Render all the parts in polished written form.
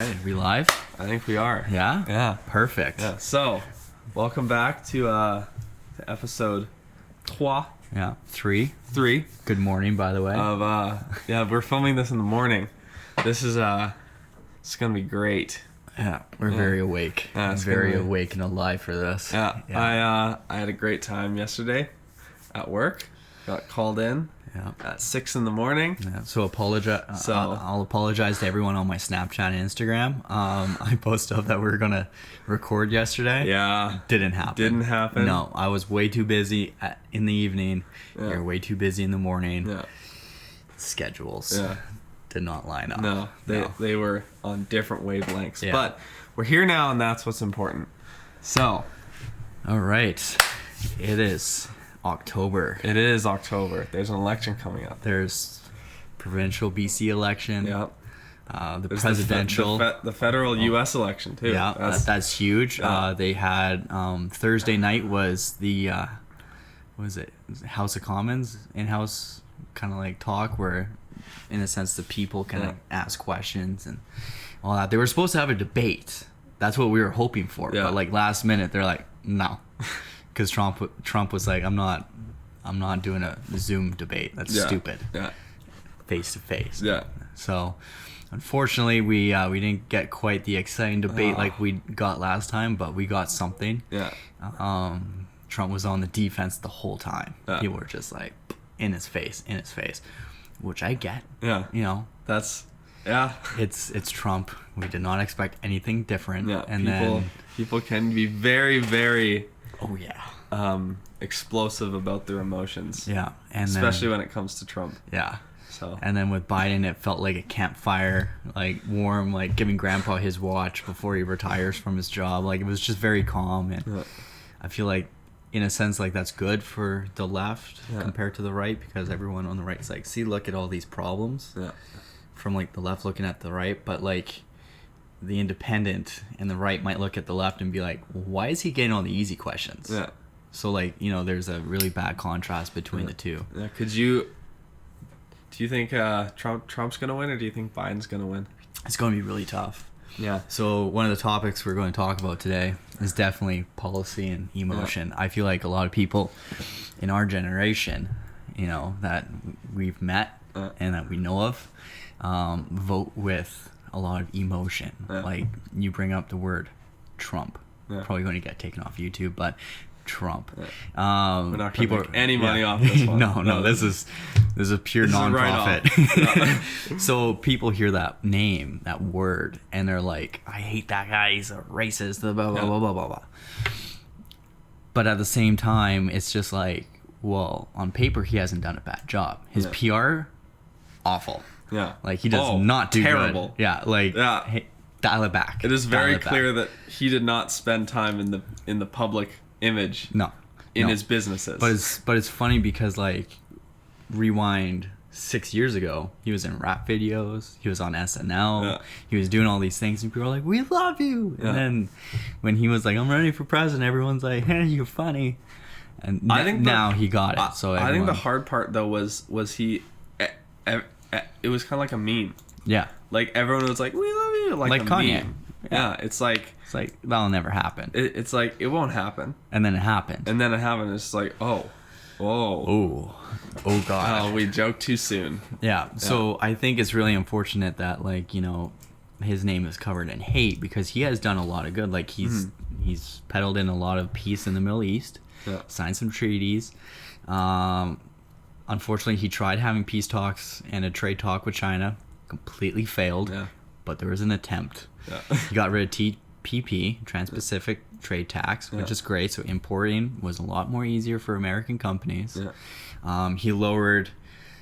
Hey, we live? I think we are. Yeah? Yeah. Perfect. Yeah. So, welcome back to episode 3. Yeah. 3. 3 Good morning, by the way. we're filming this in the morning. This is it's gonna be great. Yeah, we're very awake. Yeah, it's very gonna be- awake and alive for this. Yeah. I had a great time yesterday at work. Got called in Yeah. at 6 in the morning. Yeah, so apologize. So- I'll apologize to everyone on my Snapchat and Instagram. I posted up that we were gonna record yesterday. Yeah. Didn't happen. No, I was way too busy in the evening. Yeah. You're way too busy in the morning. Yeah. Schedules Yeah. did not line up. No, they were on different wavelengths. Yeah. But we're here now, and that's what's important. So, All right. It is October. it is October. There's an election coming up. There's provincial BC election. Yeah. The There's presidential. the federal U.S. election too. Yeah, that's huge. Yeah. They had Thursday night was the what was it? House of Commons in-house kind of like talk where, in a sense, the people can ask questions and all that. They were supposed to have a debate. That's what we were hoping for. Yeah. But like last minute, they're like, no, because Trump was like, I'm not doing a Zoom debate. That's stupid. Yeah. Face to face. Yeah. So, unfortunately, we didn't get quite the exciting debate like we got last time, but we got something. Yeah. Trump was on the defense the whole time. Yeah. People were just like in his face, which I get. Yeah. You know, That's yeah. it's Trump. We did not expect anything different. Yeah. And people can be very, very oh yeah, explosive about their emotions. yeah, and Especially when it comes to Trump. yeah. So And then with Biden, it felt like a campfire, like warm, like giving Grandpa his watch before he retires from his job. Like it was just very calm, and Yeah. I feel like, in a sense, like that's good for the left Yeah. compared to the right, because everyone on the right is like, see, look at all these problems yeah. from like the left looking at the right, but like the independent and the right might look at the left and be like, well, why is he getting all the easy questions? Yeah. So like, you know, there's a really bad contrast between the two. Yeah. Do you think Trump's gonna win, or do you think Biden's gonna win? It's going to be really tough. Yeah. So one of the topics we're going to talk about today is definitely policy and emotion. I feel like a lot of people in our generation, you know, that we've met and that we know of, vote with a lot of emotion. Yeah. Like you bring up the word Trump, Yeah. probably going to get taken off YouTube, but Trump. We're not going to People make any money off this one. no, this is a pure This is a nonprofit. write-off. So people hear that name, that word, and they're like, I hate that guy, he's a racist, blah, blah, blah, blah, blah, blah, blah. But at the same time, it's just like, well, on paper, he hasn't done a bad job. His PR, awful. Yeah. Like, he does not do terrible. good. Yeah, like, Yeah. hey, dial it back. It is Dial very it back. clear that he did not spend time in the public image No. in no. his businesses. But it's funny because, like, rewind 6 years ago, he was in rap videos, he was on SNL, Yeah. he was doing all these things, and people were like, we love you. Yeah. And then when he was like, I'm ready for president, everyone's like, hey, you're funny. And I think now he got it. So I think everyone- the hard part though was he it was kind of like a meme. yeah, Like everyone was like, we love you, like a Kanye. meme. Yeah, it's like it's like that'll never happen. it's like it won't happen, And then it happened. and then it happened. It's like oh God. we joked too soon. Yeah. So I think it's really unfortunate that, like, you know, his name is covered in hate because he has done a lot of good. Like he's peddled in a lot of peace in the Middle East, Yeah. signed some treaties. Unfortunately, he tried having peace talks and a trade talk with China, completely failed. Yeah. But there was an attempt. Yeah. He got rid of TPP, Trans-Pacific Trade Tax, which Yeah. is great. So importing was a lot more easier for American companies. Yeah. He lowered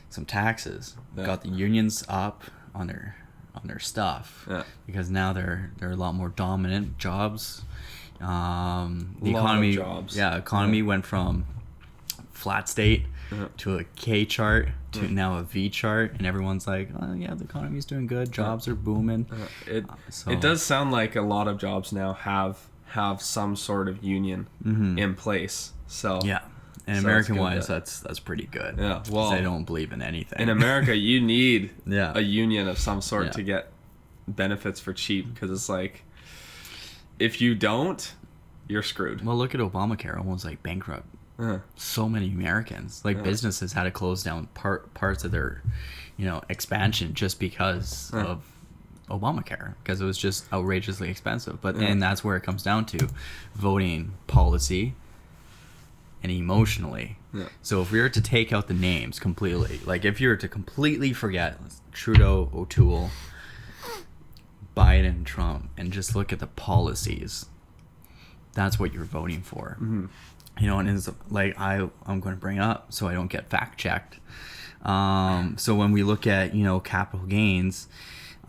some taxes, Yeah. got the unions up on their stuff, Yeah. because now they're a lot more dominant. Jobs, the Lot of economy, jobs. economy Yeah. went from flat state Yeah. to a K chart to Yeah. now a V chart, and everyone's like, oh yeah, the economy's doing good, jobs are booming. So- It does sound like a lot of jobs now have some sort of union in place. So Yeah, and So American it's good wise, that- that's pretty good. Yeah, 'Cause well, they don't believe in anything. in America, you need Yeah. a union of some sort Yeah. to get benefits for cheap, because it's like, if you don't, you're screwed. Well, look at Obamacare, almost like bankrupt. So many Americans, like businesses, had to close down parts of their, expansion just because of Obamacare, because it was just outrageously expensive. But and that's where it comes down to voting policy and emotionally. So if we were to take out the names completely, like if you were to completely forget Trudeau, O'Toole, Biden, Trump, and just look at the policies, that's what you're voting for. And it's like I'm going to bring up so I don't get fact checked. So when we look at capital gains,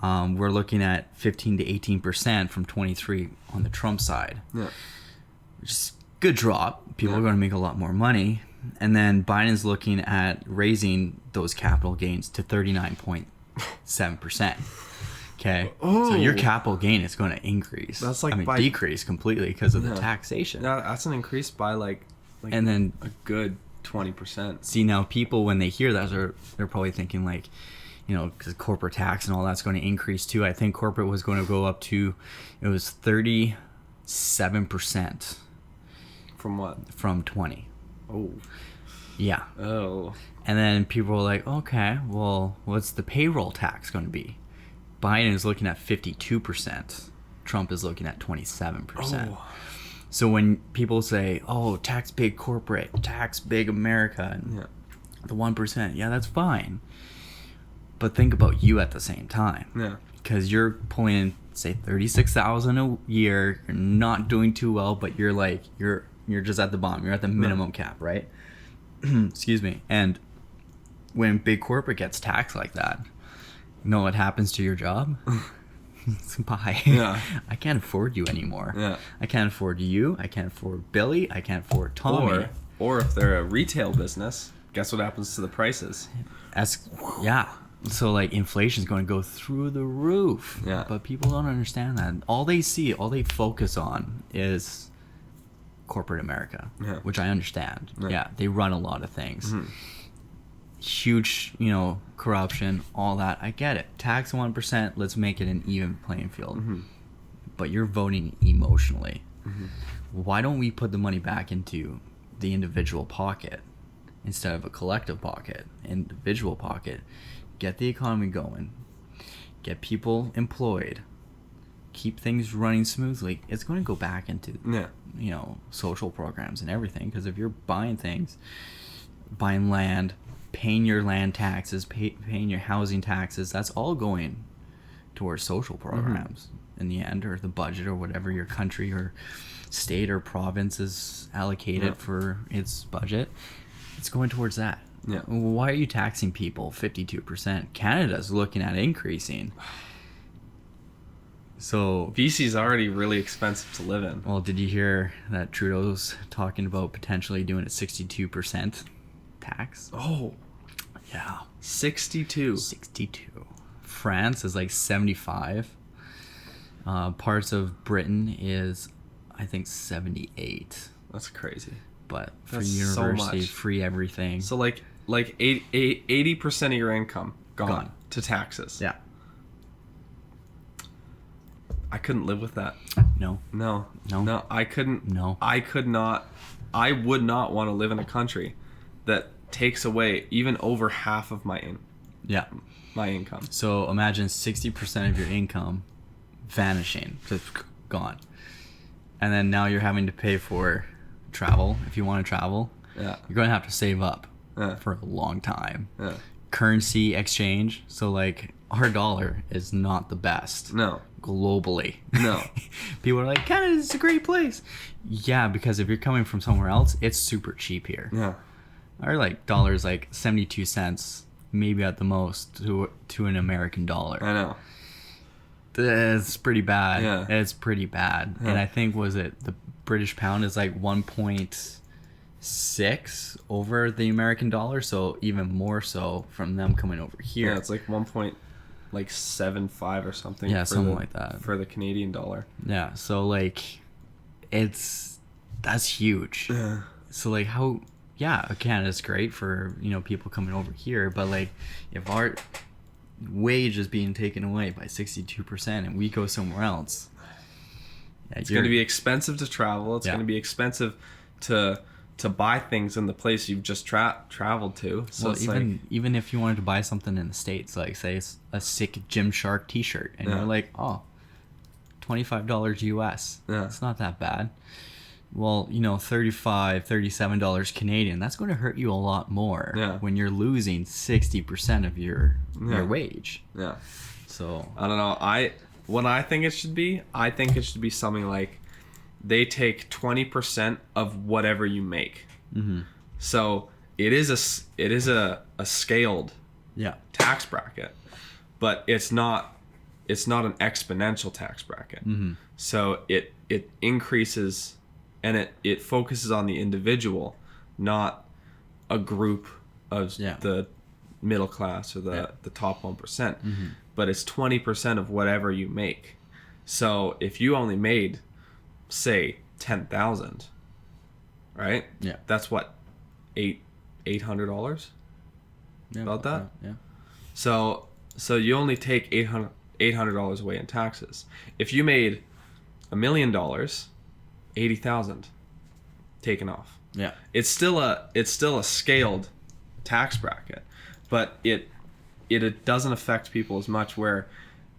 we're looking at 15 to 18% from 23 on the Trump side. Which is a good drop. People are going to make a lot more money. And then Biden's looking at raising those capital gains to 39.7%. Okay. So your capital gain is going to increase. That's like decrease completely because of the taxation. Yeah, that's an increase by like and then a good 20%. See, now people, when they hear that, they're probably thinking like, because corporate tax and all that's going to increase too. I think corporate was going to go up to, it was 37%. From what? From 20. Oh. Yeah. Oh. And then people were like, okay, well, what's the payroll tax going to be? Biden is looking at 52%. Trump is looking at 27%. Oh. So when people say, oh, tax big corporate, tax big America, and the 1%, yeah, that's fine. But think about you at the same time. Yeah. Because you're pulling in, say, $36,000 a year, you're not doing too well, but you're like, you're just at the bottom. You're at the minimum cap, right? Excuse me. And when big corporate gets taxed like that, you know what happens to your job? Bye. Yeah. I can't afford you anymore. Yeah. I can't afford you. I can't afford Billy. I can't afford Tommy. Or if they're a retail business, guess what happens to the prices? Yeah. So like inflation's going to go through the roof. Yeah. But people don't understand that. All they focus on is corporate America, which I understand. Yeah. They run a lot of things. Huge, corruption, all that. I get it. Tax 1%. Let's make it an even playing field. But you're voting emotionally. Why don't we put the money back into the individual pocket instead of a collective pocket? Individual pocket. Get the economy going. Get people employed. Keep things running smoothly. It's going to go back into social programs and everything. Because if you're buying things, buying land, paying your land taxes, paying your housing taxes, that's all going towards social programs in the end, or the budget, or whatever your country or state or province is allocated for its budget. It's going towards that. Yeah. Why are you taxing people 52%? Canada's looking at increasing. So BC's already really expensive to live in. Well, did you hear that Trudeau's talking about potentially doing a 62% tax? Oh. Yeah. 62. France is like 75. Parts of Britain is, I think, 78. That's crazy. But free university, so free everything. So like 80% of your income gone to taxes. Yeah. I couldn't live with that. No. I couldn't. No. I could not. I would not want to live in a country that takes away even over half of my income. So imagine 60% of your income vanishing, just gone, and then now you're having to pay for travel if you want to travel. Yeah. You're going to have to save up for a long time. Yeah. Currency exchange. So like our dollar is not the best. No. Globally. No. People are like, Canada's a great place. Yeah, because if you're coming from somewhere else, it's super cheap here. Yeah. Our like dollar is like 72 cents, maybe at the most, to an American dollar. I know. It's pretty bad. Yeah. It's pretty bad. Yeah. And I think, was it the British pound is like 1.6 over the American dollar, so even more so from them coming over here. Yeah, it's like 1.75 or something. Yeah, something like that. For the Canadian dollar. Yeah, so like that's huge. Yeah. So like Canada's great for, people coming over here, but like if wage is being taken away by 62%, and we go somewhere else. Yeah, it's going to be expensive to travel. It's going to be expensive to buy things in the place you've just traveled to. So well, even if you wanted to buy something in the States, like say a sick Gymshark t-shirt, and you're like, oh, $25 US. Yeah. It's not that bad. Well, $35, $37 Canadian, that's going to hurt you a lot more when you're losing 60% of your wage. Yeah. So I don't know. What I think it should be, something like they take 20% of whatever you make. Mm-hmm. So it is a scaled tax bracket, but it's not an exponential tax bracket. Mm-hmm. So it increases, and it focuses on the individual, not a group of the middle class or the top 1%. Mm-hmm. But it's 20% of whatever you make. So if you only made, say, $10,000, right? Yeah. That's what, $800? Yeah, about that? Yeah. So you only take $800 away in taxes. If you made $1 million, $80,000 taken off. Yeah. It's still a scaled tax bracket, but it doesn't affect people as much, where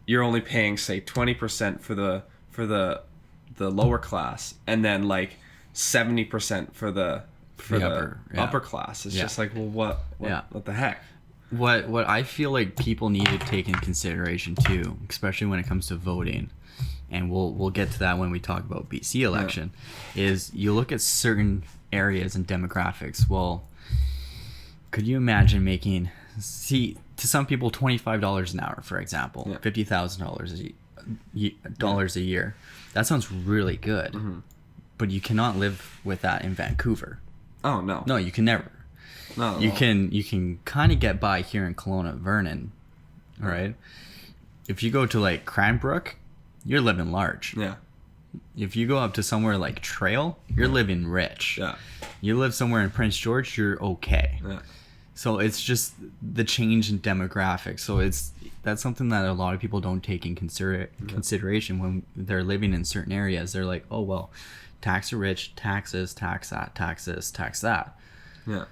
you're only paying, say, 20% for the lower class, and then like 70% for the upper class. It's just like, well, what the heck? What I feel like people need to take in consideration too, especially when it comes to voting, and we'll get to that when we talk about BC election, is you look at certain areas and demographics. Well, could you imagine making, to some people, $25 an hour, for example, $50,000 a year? That sounds really good, but you cannot live with that in Vancouver. Oh no! No, you can never. No, you can kind of get by here in Kelowna, Vernon, all right? If you go to like Cranbrook, you're living large. Yeah. If you go up to somewhere like Trail, you're living rich. Yeah. You live somewhere in Prince George, you're okay. Yeah. So it's just the change in demographics. So that's something that a lot of people don't take in consideration when they're living in certain areas. They're like, oh well, tax the rich, taxes, tax that, tax this, tax that. Yeah.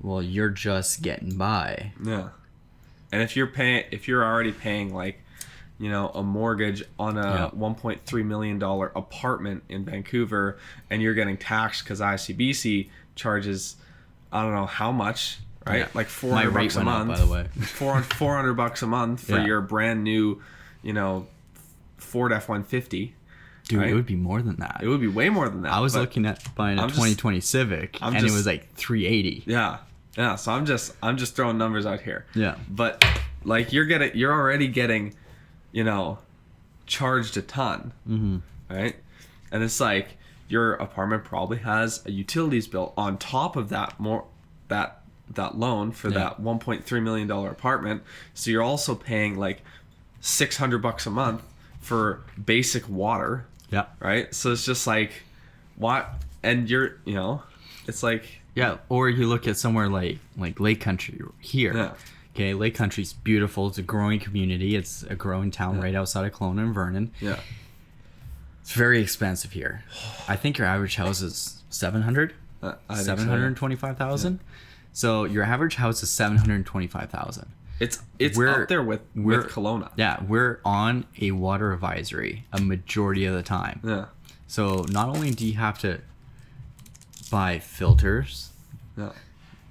Well, you're just getting by. Yeah. And if you're already paying like, a mortgage on a $1.3 million apartment in Vancouver, and you're getting taxed because ICBC charges, I don't know how much, right? Yeah. Like $400 a month. Up, by the way. $400 a month for your brand new, Ford F-150. Dude, right? It would be more than that. It would be way more than that. I was looking at buying a 2020 Civic, and it was like $380. Yeah. Yeah. So I'm just throwing numbers out here. Yeah. But like you're already getting, charged a ton, right? And it's like your apartment probably has a utilities bill on top of that that loan for that $1.3 million apartment. So you're also paying like $600 a month for basic water. Yeah. Right. So it's just like, what? And you're, it's like. Yeah. Or you look at somewhere like Lake Country here. Yeah. Okay. Lake Country's beautiful. It's a growing community. It's a growing town right outside of Kelowna and Vernon. Yeah. It's very expensive here. I think your average house is $700,000. $725,000. So your average house is $725,000. It's up there with Kelowna. Yeah, we're on a water advisory a majority of the time. Yeah. So not only do you have to buy filters,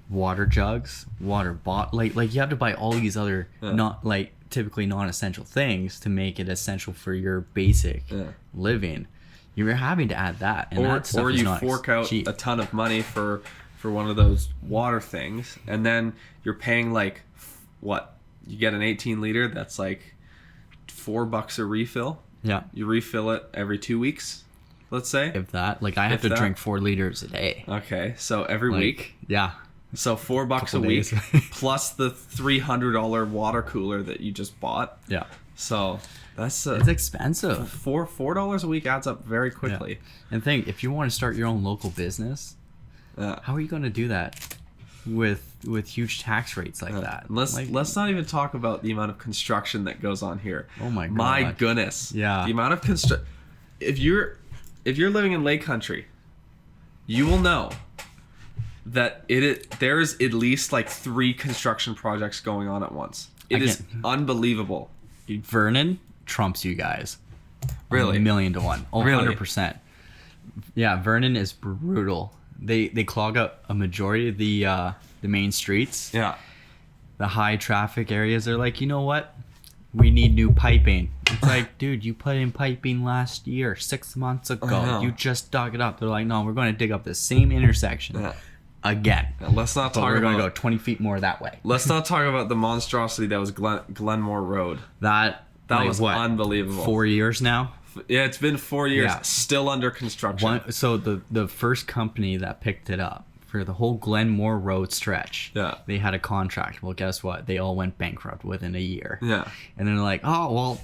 water jugs, water like you have to buy all these other not like typically non-essential things to make it essential for your basic living. You're having to add that, and that stuff is not fork out cheap. a ton of money for one of those water things, and then you're paying like what? You get an 18 liter that's like $4 a refill. Yeah. You refill it every 2 weeks, let's say. If that, like I have to drink 4 liters a day. Okay, so every week. Yeah. So $4 a week plus the $300 water cooler that you just bought. Yeah. So that's it's expensive. $4 a week adds up very quickly. Yeah. And think, if you want to start your own local business, how are you going to do that with with huge tax rates like that. Let's not even talk about the amount of construction that goes on here. Oh my god. My goodness. Yeah. The amount of if you're living in Lake Country, you will know that there's at least like 3 construction projects going on at once. It is unbelievable. Vernon trumps you guys. Really? 1,000,000 to 1. Oh, Really? 100%. Yeah, Vernon is brutal. They clog up a majority of the main streets. Yeah. The high traffic areas are like, you know what? We need new piping. It's like, dude, you put in piping last year, 6 months ago. You just dug it up. They're like, no, we're going to dig up the same intersection again. Yeah, let's not talk we're about. Going to go 20 feet more that way. Let's not talk about the monstrosity that was Glenmore Road. That like, was what, unbelievable. 4 years now. Yeah, it's been 4 years. Yeah. Still under construction. So the first company that picked it up for the whole Glenmore Road stretch, they had a contract. Well, guess what? They all went bankrupt within a year. Yeah. And then they're like, oh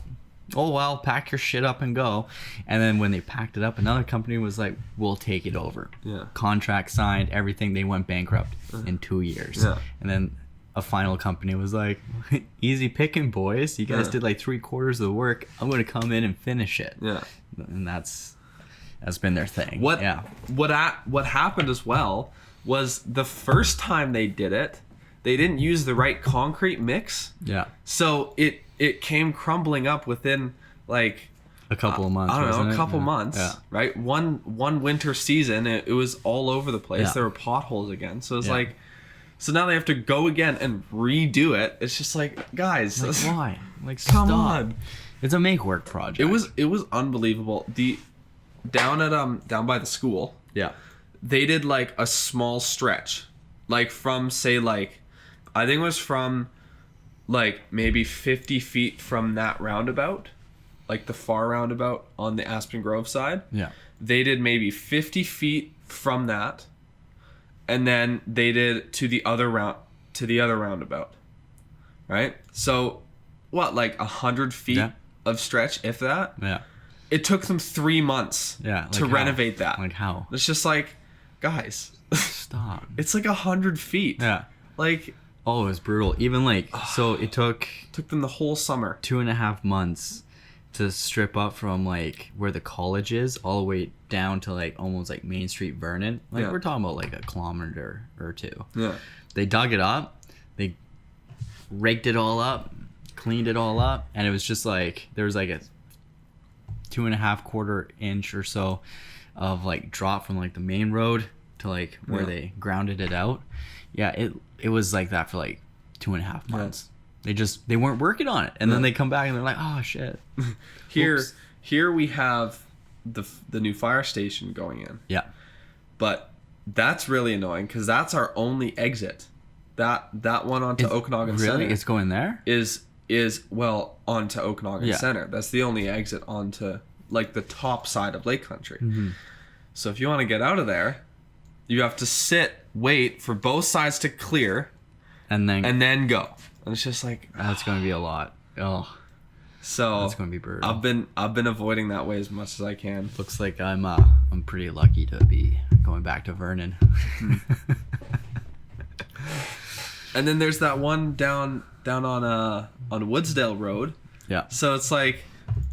well, pack your shit up and go. And then when they packed it up, another company was like, we'll take it over. Yeah. Contract signed, everything. They went bankrupt in 2 years. Yeah. And then a final company was like, easy picking, boys. You guys did like 3/4 of the work. I'm going to come in and finish it. Yeah. And that's been their thing. What happened as well was the first time they did it, they didn't use the right concrete mix. Yeah. So it came crumbling up within like a couple of months. I don't know, a couple Yeah. months. Yeah. Right? One winter season, it was all over the place. Yeah. There were potholes again. So it's like, so now they have to go again and redo it. It's just like, guys, Like, why? Like, come stop. on. It's a make work project. It was unbelievable. Down by the school. Yeah. They did like a small stretch, like from say like, I think it was from like maybe 50 feet from that roundabout, like the far roundabout on the Aspen Grove side. Yeah. They did maybe 50 feet from that, and then they did to the other roundabout, right? So, what, like 100 feet of stretch, if that? Yeah. It took them 3 months to renovate that. Like how? It's just like, guys, Stop. it's like 100 feet. Yeah. Like, Oh, it was brutal. Even like, so it took them the whole summer. 2.5 months to strip up from like where the college is all the way down to like almost like Main Street Vernon. Like we're talking about like a kilometer or 2. Yeah. They dug it up. They raked it all up, cleaned it all up, and it was just like there was like a 2.25 inch or so of like drop from like the main road to like where they grounded it out. Yeah, it was like that for like 2.5 months. They weren't working on it, and then they come back and they're like, oh shit. Here we have the new fire station going in. Yeah. But that's really annoying because that's our only exit. That one onto Okanagan Center. Really? It's going there? Is onto Okanagan Center. That's the only exit onto like the top side of Lake Country. Mm-hmm. So if you want to get out of there, you have to wait for both sides to clear, and then go. And it's just like that's going to be a lot. Oh. So that's going to be brutal. I've been avoiding that way as much as I can. Looks like I'm pretty lucky to be going back to Vernon. And then there's that one down on Woodsdale Road. Yeah. So it's like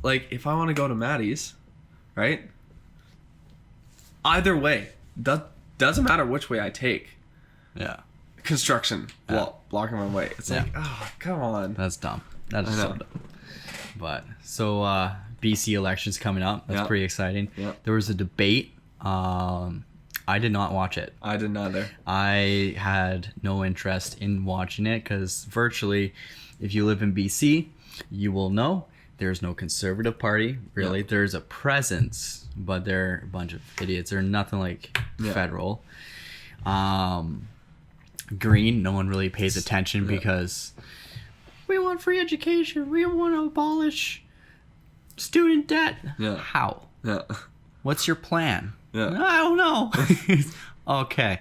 if I want to go to Maddie's, right? Either way, doesn't matter which way I take. Yeah. Construction blocking my way. It's like, oh, come on. That's dumb. That is so dumb. But so BC elections coming up. That's pretty exciting. Yeah. There was a debate. I did not watch it. I didn't either. I had no interest in watching it because virtually, if you live in BC, you will know there's no Conservative Party. Really, there's a presence, but they're a bunch of idiots. They're nothing like federal. Green, no one really pays attention because we want free education. We want to abolish student debt. Yeah. How? Yeah. What's your plan? Yeah. I don't know. Okay.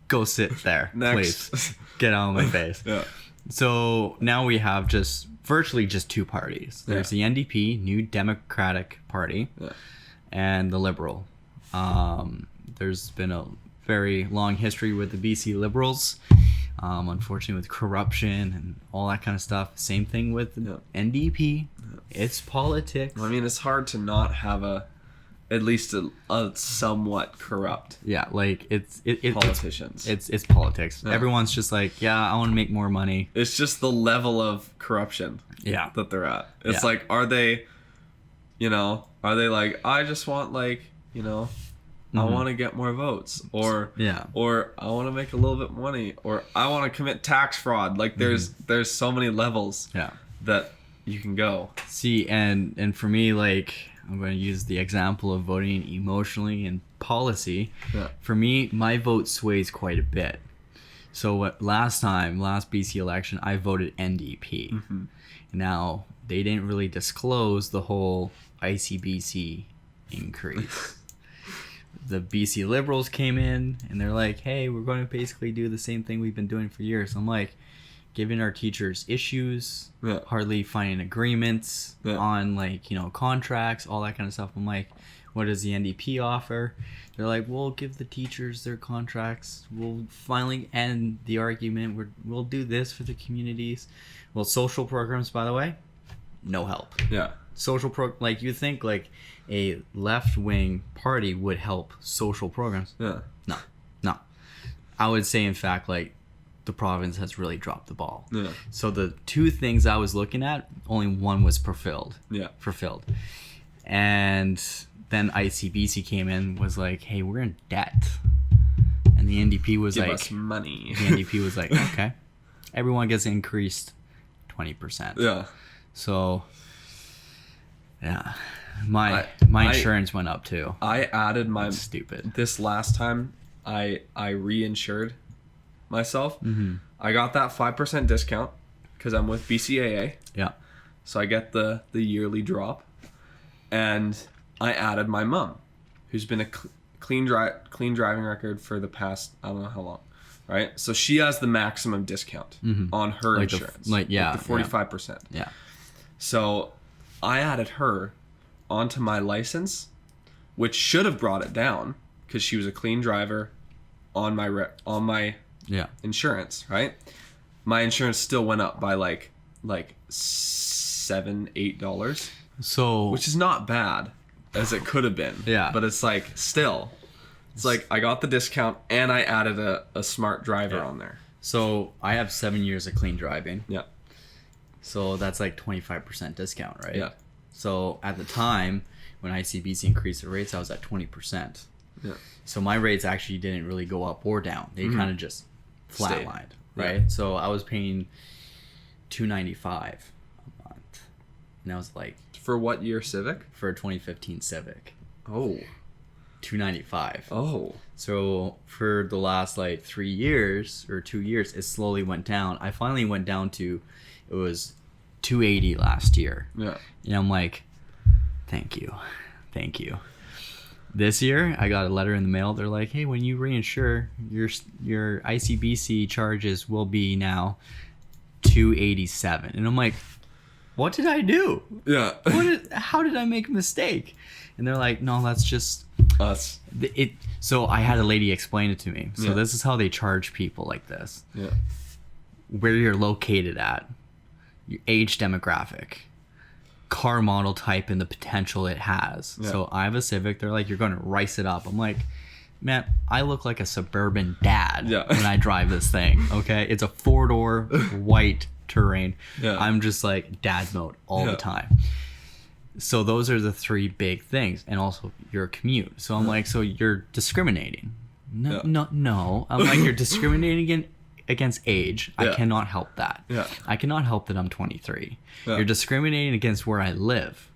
Go sit there, next. please. Get out of my face. Yeah. So now we have virtually just 2 parties. There's the NDP, New Democratic Party, and the Liberal. There's been a very long history with the BC Liberals. Unfortunately, with corruption and all that kind of stuff. Same thing with NDP. It's politics. I mean, it's hard to not have at least a somewhat corrupt like it's politicians. It's politics. Everyone's just like, I want to make more money. It's just the level of corruption that they're at. It's like, are they like, I just want I want to get more votes, or I want to make a little bit money, or I want to commit tax fraud. Like there's so many levels that you can go. See, and for me, like, I'm going to use the example of voting emotionally and policy. For me, my vote sways quite a bit. So last BC election, I voted NDP. Now, they didn't really disclose the whole ICBC increase. The BC Liberals came in and they're like, hey, we're going to basically do the same thing we've been doing for years. I'm like, giving our teachers issues, hardly finding agreements on contracts, all that kind of stuff. I'm like, what does the NDP offer? They're like, we'll give the teachers their contracts. We'll finally end the argument. We'll do this for the communities. Well, social programs, by the way, no help. Social you think like a left-wing party would help social programs. No. I would say, in fact, like, the province has really dropped the ball. So the two things I was looking at, only one was fulfilled. And then ICBC came in, was like, hey, we're in debt. And the NDP was Give us money. The NDP was like, okay, everyone gets increased 20%. So my insurance went up too. I added my That's stupid. This last time I reinsured myself. I got that 5% discount because I'm with BCAA. So I get the yearly drop, and I added my mom, who's been a clean driving record for the past, I don't know how long, right? So she has the maximum discount on her insurance, the 45%. So I added her onto my license, which should have brought it down because she was a clean driver on my insurance, right? My insurance still went up by like $7-8, so which is not bad as it could have been. But it's like, still, it's like I got the discount and I added a smart driver on there. So I have 7 years of clean driving. So that's like 25% discount, right? So at the time when ICBC increased the rates, I was at 20%. So my rates actually didn't really go up or down. They kind of just flatlined, right? So I was paying $295 a month, and I was like, for what year Civic? For a 2015 Civic. Oh. $295. Oh. So for the last like 3 years or 2 years, it slowly went down. I finally went down to, it was $280 last year. And I'm like, thank you. This year, I got a letter in the mail. They're like, hey, when you reinsure, your ICBC charges will be now $287. And I'm like, what did I do? How did I make a mistake? And they're like, no, that's just us. So I had a lady explain it to me. So this is how they charge people like this. Where you're located at, your age demographic, car model type, and the potential it has. So I have a Civic. They're like, you're going to rice it up. I'm like, man, I look like a suburban dad when I drive this thing. Okay, it's a 4-door white Terrain. I'm just like dad mode all the time. So those are the three big things, and also your commute. So I'm like, so you're discriminating? No. I'm like, you're discriminating against age. I cannot help that. I cannot help that I'm 23. You're discriminating against where I live.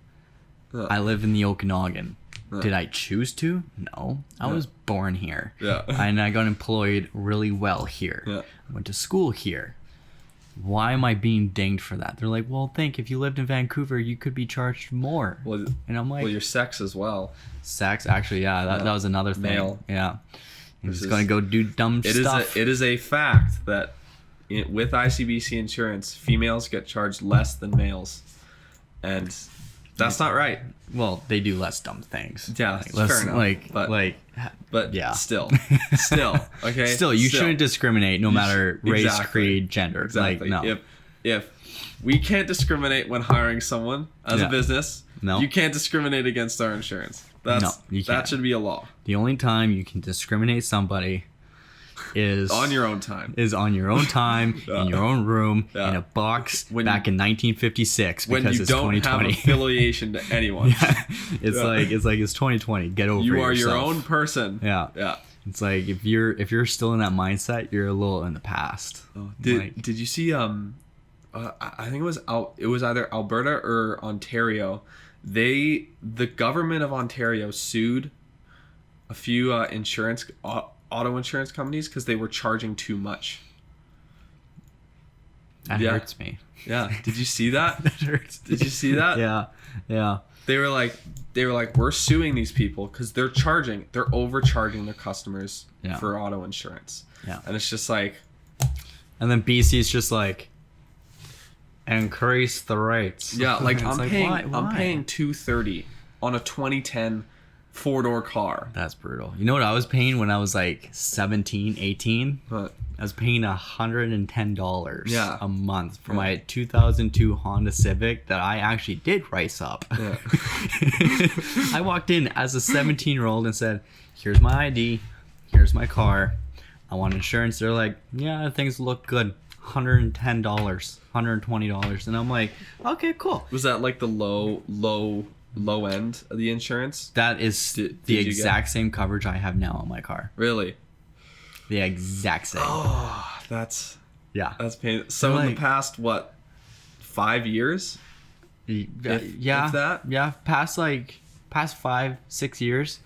I live in the Okanagan. Did I choose to? No. I was born here. And I got employed really well here. I went to school here. Why am I being dinged for that? They're like, well, if you lived in Vancouver, you could be charged more. And I'm like, well, your sex as well. Sex, actually, that was another thing. Male. He's just going to go do dumb stuff. It is a fact that with ICBC insurance, females get charged less than males. And That's not right. Well, they do less dumb things. Yeah, like, less, fair enough. But yeah. still, okay. Still, you shouldn't discriminate no matter race, exactly. creed, gender. Exactly. Like, no. If we can't discriminate when hiring someone as a business, you can't discriminate against our insurance. That should be a law. The only time you can discriminate somebody is on your own time. Is on your own time, in your own room, in a box back in 1956 because it's 2020. When you don't have affiliation to anyone. It's like it's 2020. Get over yourself. You are your own person. Yeah. It's like if you're still in that mindset, you're a little in the past. Did you see I think it was either Alberta or Ontario. The government of Ontario sued a few auto insurance companies because they were charging too much. That hurts me. Yeah. Did you see that? That hurts. Did you see that? Yeah. They were like, we're suing these people because they're overcharging their customers for auto insurance. Yeah. And it's just like, and then BC's just like, increase the rates. Yeah, like I'm paying why? $230 on a 2010 4-door car. That's brutal. You know what I was paying when I was like 17, 18? What? I was paying $110 a month for my 2002 Honda Civic that I actually did rice up. Yeah. I walked in as a 17-year-old and said, here's my ID, here's my car, I want insurance. They're like, yeah, things look good. $110, $120. And I'm like, okay, cool. Was that like the low end of the insurance? That is the exact same coverage I have now on my car. Really? The exact same. Oh, that's painful. So like, in the past, 5 years? If that? Yeah, past 5-6 years,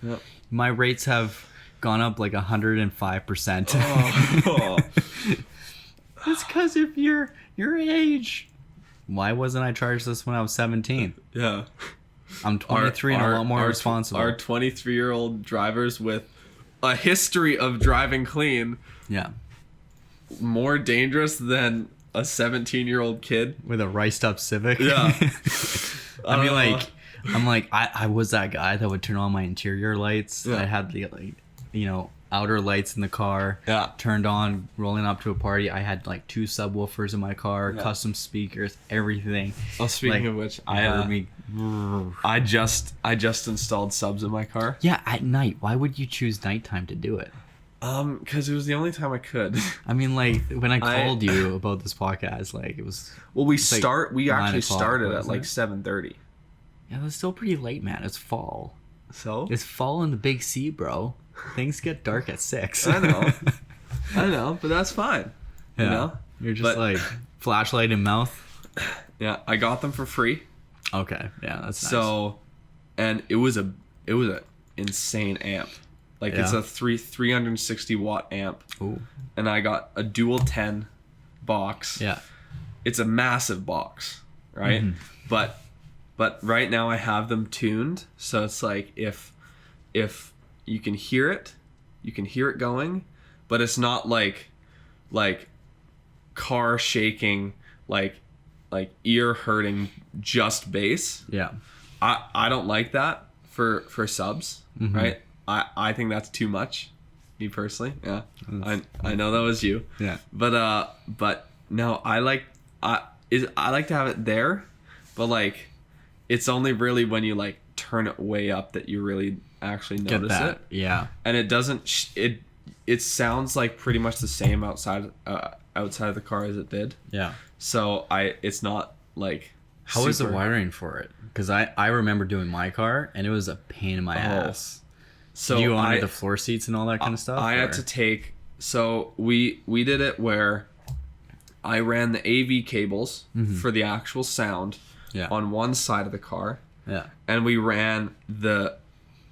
my rates have gone up like 105%. Oh. It's because of your age. Why wasn't I charged this when I was 17? Yeah. I'm 23 and a lot more responsible. Our 23-year-old drivers with a history of driving clean. Yeah. More dangerous than a 17-year-old kid with a riced up Civic. Yeah. I mean, I was that guy that would turn on my interior lights. Yeah. I had the outer lights in the car. Yeah. Turned on, rolling up to a party. I had like 2 subwoofers in my car, custom speakers, everything. Oh, speaking of which, I just installed subs in my car. Yeah, at night. Why would you choose nighttime to do it? Because it was the only time I could. I mean, like when I called you about this podcast, like it was. Well, we actually started at like 7:30. Yeah, that's still pretty late, man. It's fall. So it's fall in the Big C, bro. Things get dark at 6. I know, but that's fine. Yeah. You know? You're just like flashlight in mouth. Yeah, I got them for free. Okay, yeah, that's nice. So, and it was a insane amp. Like it's a 360 watt amp. Ooh. And I got a dual 10 box. Yeah. It's a massive box, right? Mm-hmm. But right now I have them tuned, so it's like if you can hear it going, but it's not like car shaking, like ear hurting just bass. Yeah. I don't like that for subs, right? I think that's too much, me personally. Yeah. I know that was you. Yeah. But no, I like to have it there, but like it's only really when you like turn it way up that you really actually notice it. Yeah. And it doesn't it sounds like pretty much the same outside of the car as it did. Yeah. So it's not like how is the wiring for it? Because I remember doing my car and it was a pain in my ass. So you wanted the floor seats and all that kind of stuff? I had to take, so we did it where I ran the AV cables for the actual sound on one side of the car. Yeah. And we ran the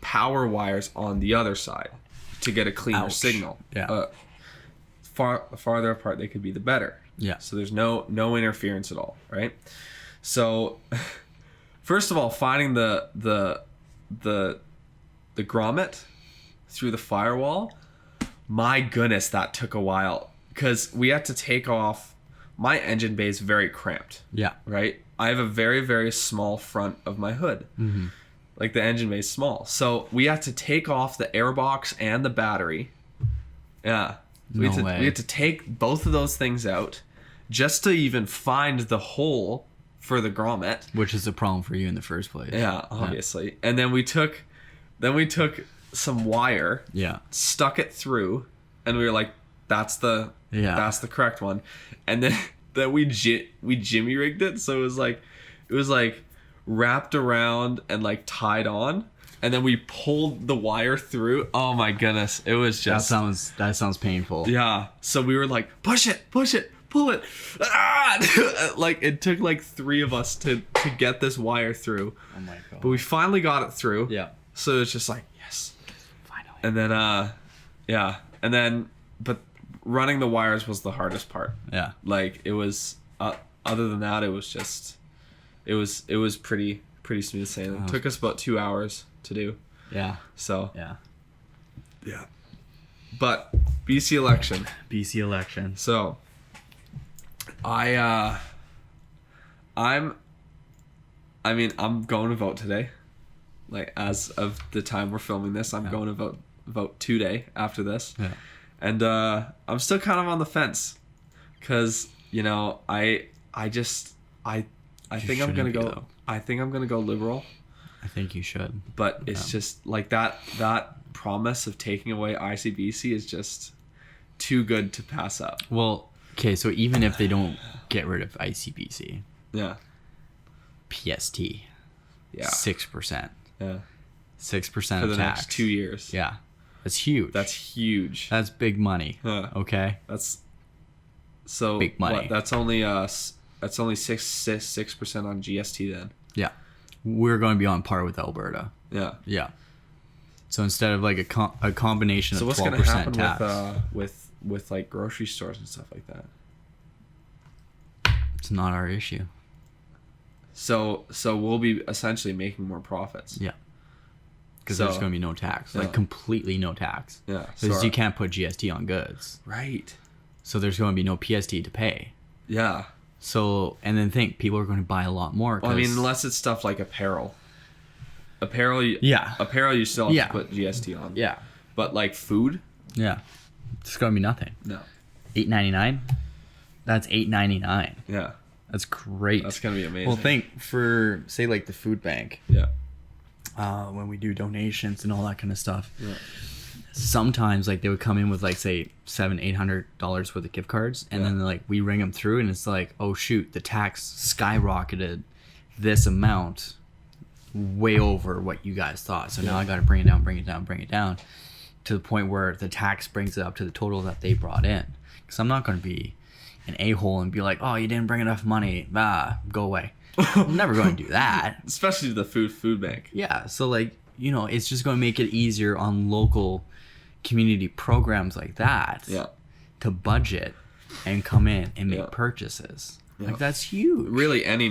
power wires on the other side to get a cleaner signal. Yeah. Farther apart they could be, the better. Yeah. So there's no interference at all, right? So first of all, finding the grommet through the firewall, my goodness, that took a while because we had to take off. My engine bay is very cramped. Yeah. Right? I have a very, very small front of my hood. Like the engine bay is small. So we had to take off the airbox and the battery. Yeah. We had to take both of those things out just to even find the hole for the grommet. Which is a problem for you in the first place. Yeah, obviously. Yeah. And then we took some wire, stuck it through, and we were like, that's the correct one. And then we jimmy rigged it, so it was like wrapped around and like tied on, and then we pulled the wire through. Oh my goodness, it was just that sounds painful. Yeah. So we were like, push it, pull it. Ah! Like it took like 3 of us to get this wire through. Oh my god. But we finally got it through. Yeah. So it's just like, yes. Finally. And then but running the wires was the hardest part. Yeah. Like it was other than that, it was just it was pretty smooth sailing. It took us about 2 hours to do. Yeah. So yeah. But BC election. So I'm going to vote today. Like as of the time we're filming this, I'm going to vote today after this. Yeah. And I'm still kind of on the fence because, I think I'm going to go though. I think I'm going to go liberal. I think you should. But it's just like that promise of taking away ICBC is just too good to pass up. Well, okay, so even if they don't get rid of ICBC, PST, 6%. Yeah. 6% for of the tax. next 2 years. Yeah. That's huge. That's huge. That's big money. Okay? That's so big money. What, that's only 6% on GST then. Yeah. We're going to be on par with Alberta. Yeah. Yeah. So instead of like a combination so of 12% what's going to happen tax, with like grocery stores and stuff like that? it's not our issue. So we'll be essentially making more profits. Yeah. Because there's going to be no tax. Like completely no tax. Yeah. Because you can't put GST on goods. Right. So there's going to be no PST to pay. Yeah. So, and then people are going to buy a lot more. Well, I mean, unless it's stuff like apparel. Apparel, you still have to put GST on. Yeah. But like food? Yeah. It's going to be nothing. No. $8.99? That's $8.99. Yeah. That's great. That's going to be amazing. Well, think for, say, like the food bank. Yeah. When we do donations and all that kind of stuff. Yeah. Sometimes like they would come in with like say $700-800 worth of gift cards, and then like we ring them through, and it's like, oh shoot, the tax skyrocketed this amount way over what you guys thought. So now I got to bring it down to the point where the tax brings it up to the total that they brought in. Because I'm not going to be an a-hole and be like, oh, you didn't bring enough money, go away. I'm never going to do that. Especially the food bank. Yeah, so like, it's just going to make it easier on local community programs like that to budget and come in and make purchases. Like that's huge. Really, any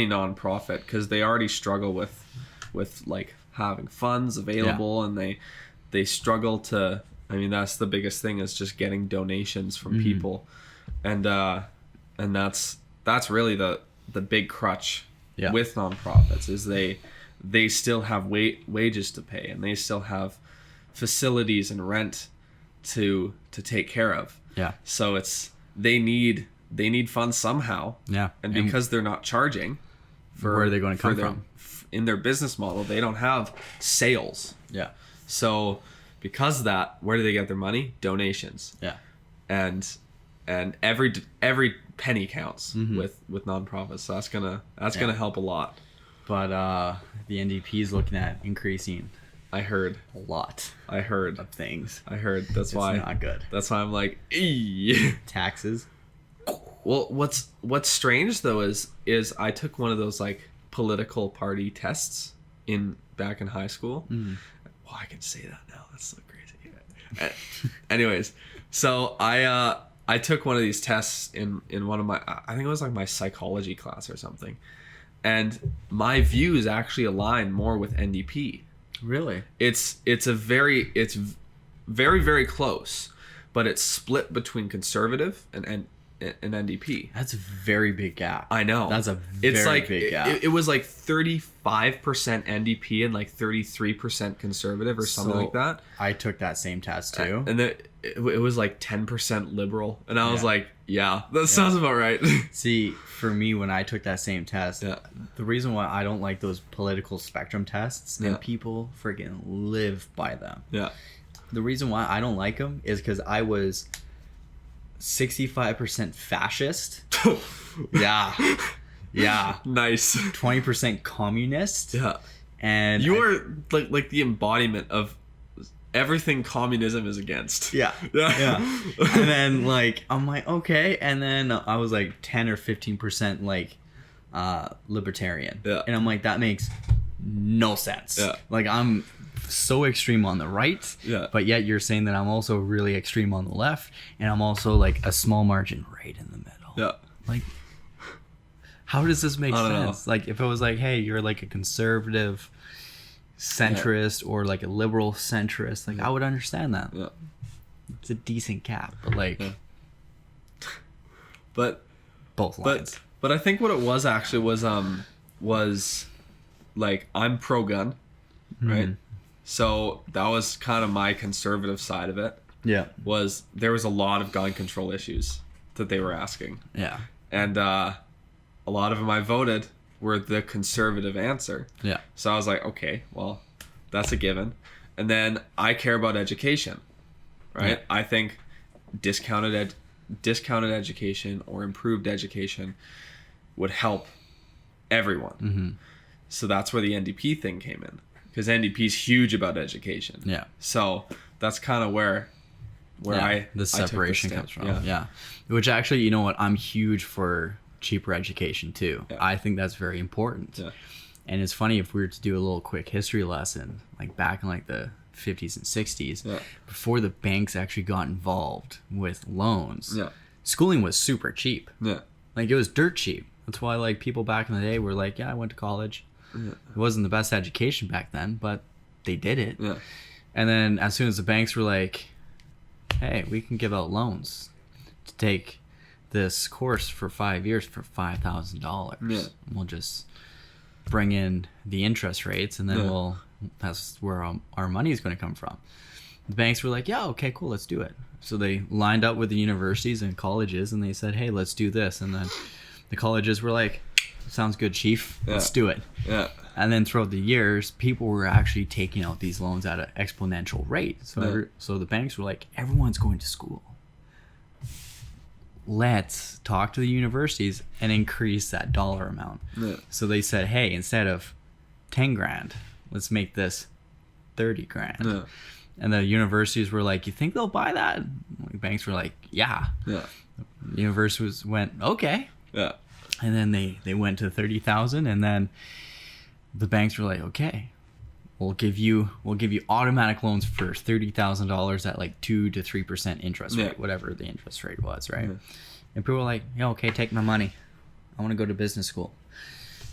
non-profit, because they already struggle with like having funds available, and they struggle to. I mean, that's the biggest thing, is just getting donations from people, and that's really the big crutch with nonprofits, is they still have wages to pay, and they still have facilities and rent to take care of. Yeah. So they need funds somehow. Yeah. And because they're not charging for, where are they going to come from? In their business model, they don't have sales. Yeah. So because of that, where do they get their money? Donations. Yeah. And every penny counts with nonprofits. So that's gonna help a lot. But the NDP is looking at increasing. I heard a lot. I heard of things. I heard. That's why it's not good. That's why I'm like, eee. Taxes. Well, what's strange though is I took one of those like political party tests back in high school. Well, I can say that now. That's so crazy. Anyways, so I took one of these tests in one of my, I think it was like my psychology class or something, and my views actually align more with NDP. Really? It's very, very close, but it's split between conservative and an NDP. That's a very big gap. I know. That's a very big gap. It was like 35% NDP and like 33% conservative or something like that. I took that same test too. And it was like 10% liberal. And I was like, yeah, that Yeah. sounds about right. See, for me, when I took that same test, Yeah. the reason why I don't like those political spectrum tests, Yeah. and people freaking live by them. Yeah. The reason why I don't like them is because I was 65% fascist. Yeah. Yeah. Nice. 20% communist. Yeah. And You are like the embodiment of everything communism is against. Yeah. Yeah. And then like I'm like, okay, and then I was like 10 or 15% like libertarian. Yeah. And I'm like, that makes no sense. Yeah. Like I'm so extreme on the right, Yeah. but yet you're saying that I'm also really extreme on the left, and I'm also like a small margin right in the middle. Yeah. Like, how does this make I don't sense? Like, if it was like, hey, you're like a conservative centrist or like a liberal centrist, like I would understand that. Yeah. It's a decent cap, but like But both lines. But I think what it was actually was like I'm pro-gun, right? Mhm. So that was kind of my conservative side of it. Yeah. Was there was a lot of gun control issues that they were asking, Yeah. and a lot of them I voted were the conservative answer. Yeah. So I was like, okay, well, that's a given. And then I care about education, right? Yeah. I think discounted education or improved education would help everyone. Mm-hmm. So that's where the NDP thing came in, because NDP is huge about education. Yeah. So that's kind of where The I separation took comes the from. stand. Yeah. Which actually, you know what? I'm huge for cheaper education too. Yeah. I think that's very important. Yeah. And it's funny, if we were to do a little quick history lesson, like back in like the 50s and 60s, Yeah. before the banks actually got involved with loans, Yeah. schooling was super cheap. Yeah. Like it was dirt cheap. That's why like people back in the day were like, yeah, I went to college. Yeah. It wasn't the best education back then, but they did it. Yeah. And then as soon as the banks were like, hey, we can give out loans to take this course for 5 years for $5,000. Yeah. We'll just bring in the interest rates, and then Yeah. that's where our money is going to come from. The banks were like, yeah, okay, cool, let's do it. So they lined up with the universities and colleges, and they said, hey, let's do this. And then the colleges were like, sounds good, chief. Let's Yeah. do it. Yeah. And then throughout the years, people were actually taking out these loans at an exponential rate. So Yeah. so the banks were like, everyone's going to school. Let's talk to the universities and increase that dollar amount. Yeah. So they said, hey, instead of 10 grand, let's make this 30 grand. Yeah. And the universities were like, you think they'll buy that? Banks were like, yeah. Yeah. The universities went, okay. Yeah. And then they went to 30,000, and then the banks were like, okay, we'll give you automatic loans for $30,000 at like 2 to 3% interest rate, Yeah. whatever the interest rate was, right? Yeah. And people were like, yeah, okay, take my money. I want to go to business school.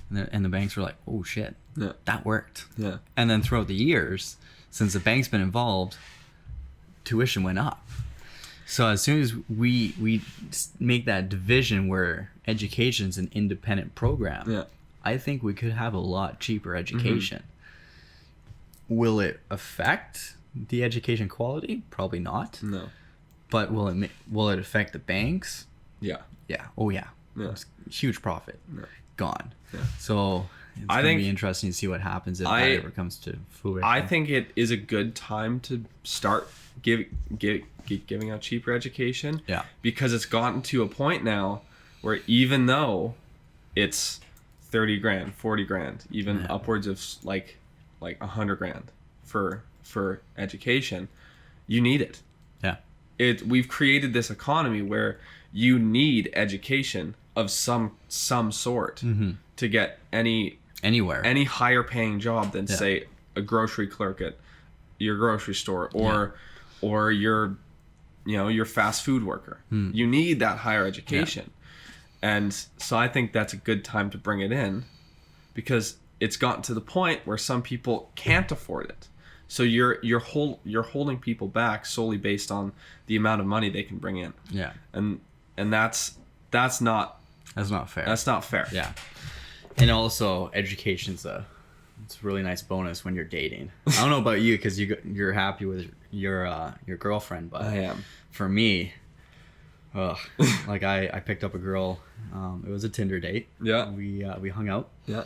And the banks were like, oh shit, Yeah. that worked. Yeah. And then throughout the years, since the bank's been involved, tuition went up. So as soon as we make that division where education's an independent program, Yeah. I think we could have a lot cheaper education. Will it affect the education quality? Probably not. No. But will it affect the banks? Yeah. Yeah. Oh yeah. Yeah. It's huge profit. Yeah. Gone. Yeah. So it's I gonna think- be interesting to see what happens if that ever comes to fruition. I think it is a good time to start giving out cheaper education. Yeah. Because it's gotten to a point now where even though it's 30 grand, 40 grand, even Yeah. upwards of like 100 grand for education, you need it. Yeah. We've created this economy where you need education of some sort to get Anywhere. any higher paying job than Yeah. say a grocery clerk at your grocery store or your fast food worker. You need that higher education. And so I think that's a good time to bring it in, because it's gotten to the point where some people can't afford it. So you're holding people back solely based on the amount of money they can bring in. Yeah. And And that's not fair. That's not fair. Yeah. And also, education's it's a really nice bonus when you're dating. I don't know about you because you're happy with your girlfriend, but I am. For me, like I picked up a girl. It was a Tinder date. Yeah. We hung out. Yeah.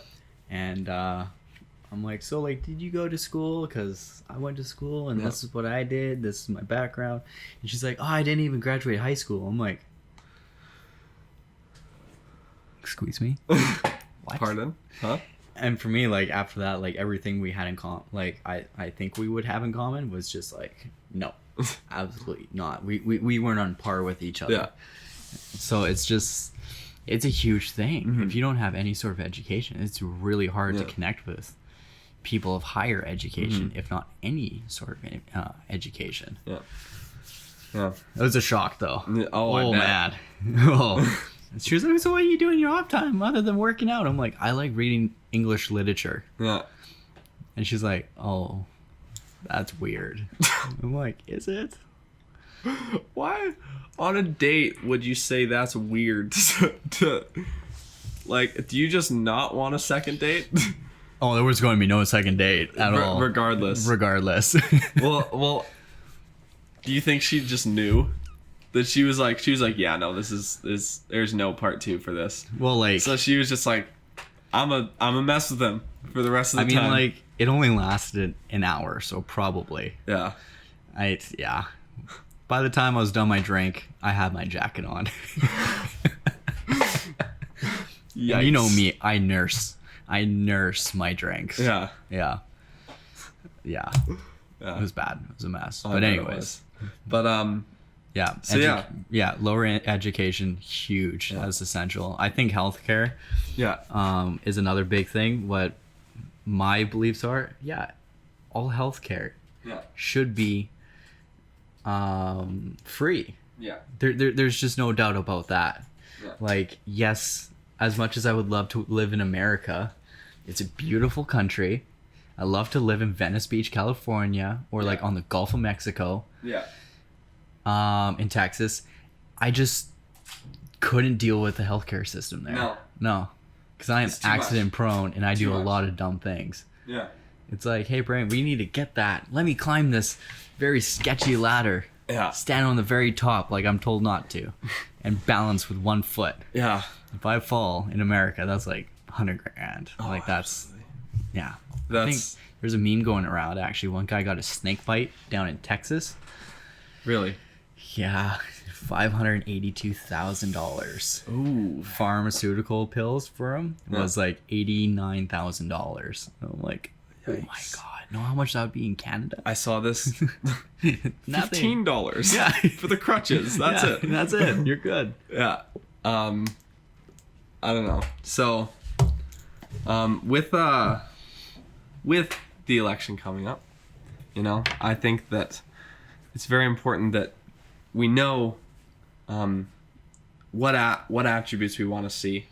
And I'm like, so like, did you go to school? Because I went to school and this is what I did. This is my background. And she's like, oh, I didn't even graduate high school. I'm like, excuse me? What? Pardon? Huh? And for me, like, after that, like, everything we had in common, like, I think we would have in common was just like, no, absolutely not. We weren't on par with each other. Yeah. So it's a huge thing. Mm-hmm. If you don't have any sort of education, it's really hard to connect with people of higher education, if not any sort of education. Yeah. Yeah. It was a shock, though. Oh man. Oh. She was like, so what are you doing in your off time other than working out? I'm like, I like reading English literature. Yeah. And she's like, oh, that's weird. I'm like, is it? Why on a date would you say that's weird to like, do you just not want a second date? Oh, there was going to be no second date at all. Regardless. Well, do you think she just knew that she was like, yeah, no, this is there's no part 2 for this. Well, like, so she was just like, I'm a mess with him for the rest of the time. I mean, like, it only lasted an hour, so probably. Yeah. Yeah. By the time I was done my drink, I had my jacket on. And you know me, I nurse my drinks. Yeah. Yeah. Yeah. It was bad. It was a mess. Oh, but anyways. But yeah. So lower education, huge. Yeah. That's essential. I think healthcare is another big thing. What my beliefs are, all healthcare should be free. Yeah. There's just no doubt about that. Yeah. Like, yes, as much as I would love to live in America, it's a beautiful country. I love to live in Venice Beach, California, or like on the Gulf of Mexico. Yeah. In Texas. I just couldn't deal with the healthcare system there. No. Because I am accident prone and I do a lot of dumb things. Yeah. It's like, hey, Brayden, we need to get that. Let me climb this very sketchy ladder. Yeah. Stand on the very top like I'm told not to. And balance with one foot. Yeah. If I fall in America, that's like $100,000. Oh, like, that's... Absolutely. Yeah. I think there's a meme going around, actually. One guy got a snake bite down in Texas. Really? Yeah. $582,000. Ooh. Pharmaceutical pills for him was like $89,000. I'm like, oh my God. Know how much that would be in Canada? I saw this. Nothing. $15. Yeah. For the crutches. That's it. That's it. You're good. Yeah. I don't know. So, with the election coming up, I think that it's very important that we know what attributes we want to see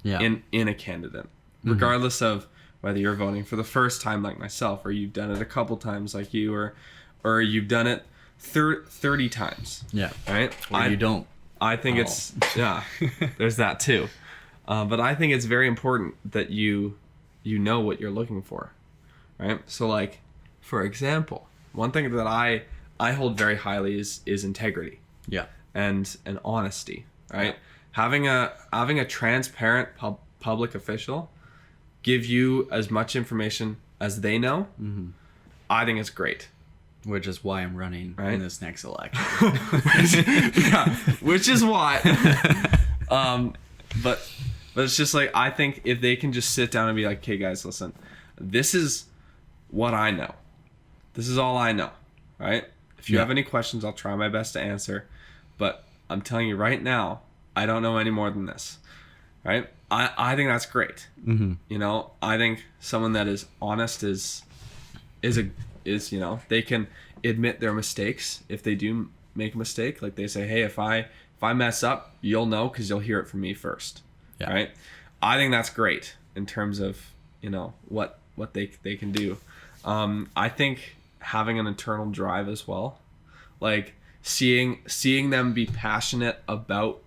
in a candidate, regardless of whether you're voting for the first time like myself, or you've done it a couple times like you, or you've done it 30 times. Yeah. Right? Or you don't. I think it's, there's that too. But I think it's very important that you know what you're looking for. Right? So, like, for example, one thing that I hold very highly is integrity. Yeah. And honesty. Right? Yeah. Having a transparent public official give you as much information as they know, I think it's great. Which is why I'm running in this next election. Which is why. But it's just like, I think if they can just sit down and be like, okay, guys, listen, this is what I know. This is all I know, right? If you have any questions, I'll try my best to answer. But I'm telling you right now, I don't know any more than this, right? I think that's great. I think someone that is honest is they can admit their mistakes if they do make a mistake. Like, they say, hey, if I mess up, you'll know because you'll hear it from me first. Yeah. Right? I think that's great in terms of what they can do. I think having an internal drive as well, like seeing them be passionate about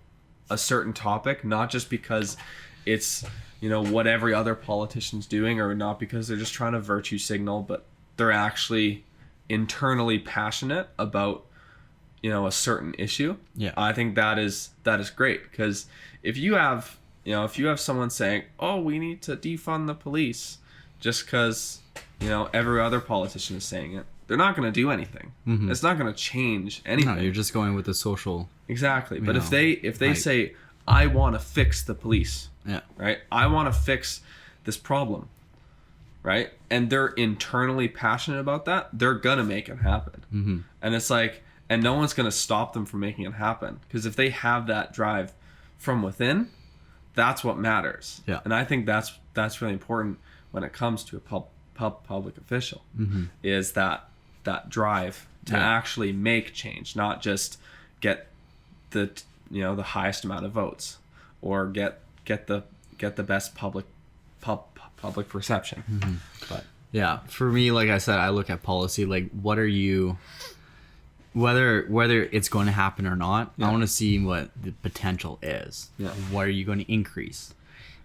a certain topic, not just because it's, you know, what every other politician's doing, or not because they're just trying to virtue signal, but they're actually internally passionate about, you know, a certain issue. Yeah. I think that is great, because if you have someone saying, oh, we need to defund the police just because, you know, every other politician is saying it, they're not going to do anything. Mm-hmm. It's not going to change anything. No, you're just going with the social. Exactly. But if they say, I want to fix the police, Yeah. right? I want to fix this problem, right? And they're internally passionate about that, they're going to make it happen. Mm-hmm. And it's like, and no one's going to stop them from making it happen. Because if they have that drive from within, that's what matters. Yeah. And I think that's really important when it comes to a public official, Mm-hmm. is that drive to actually make change, not just get the, you know, the highest amount of votes, or get the best public perception. Mm-hmm. But yeah, for me, like I said, I look at policy like, what are you, whether it's going to happen or not, I want to see what the potential is. Yeah. What are you going to increase?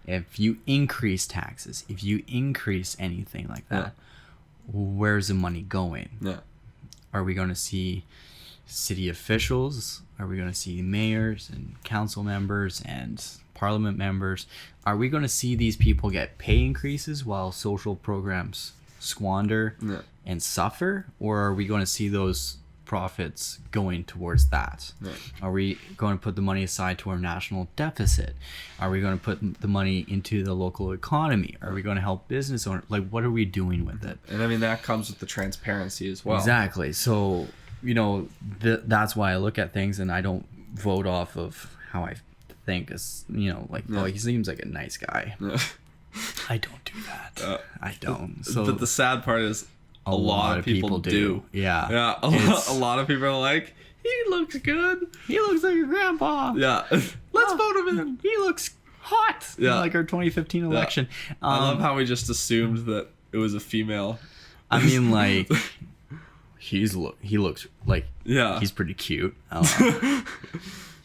If you increase taxes, if you increase anything like that, where's the money going? Yeah. Are we going to see city officials? Are we going to see mayors and council members and parliament members? Are we going to see these people get pay increases while social programs squander and suffer? Or are we going to see those profits going towards that? Right. Are we going to put the money aside to our national deficit? Are we going to put the money into the local economy? Are we going to help business owners? Like, what are we doing with it? And I mean, that comes with the transparency as well. Exactly. So, you know, that's why I look at things, and I don't vote off of how I think, as, you know, like, oh, he seems like a nice guy. I don't do that. I don't. So, but the sad part is, a lot of people do. Yeah. A lot of people are like, he looks good. He looks like your grandpa. Yeah. Let's vote him in. He looks hot. Yeah. Like our 2015 election. I love how we just assumed that it was a female. I mean, like, he looks like, he's pretty cute.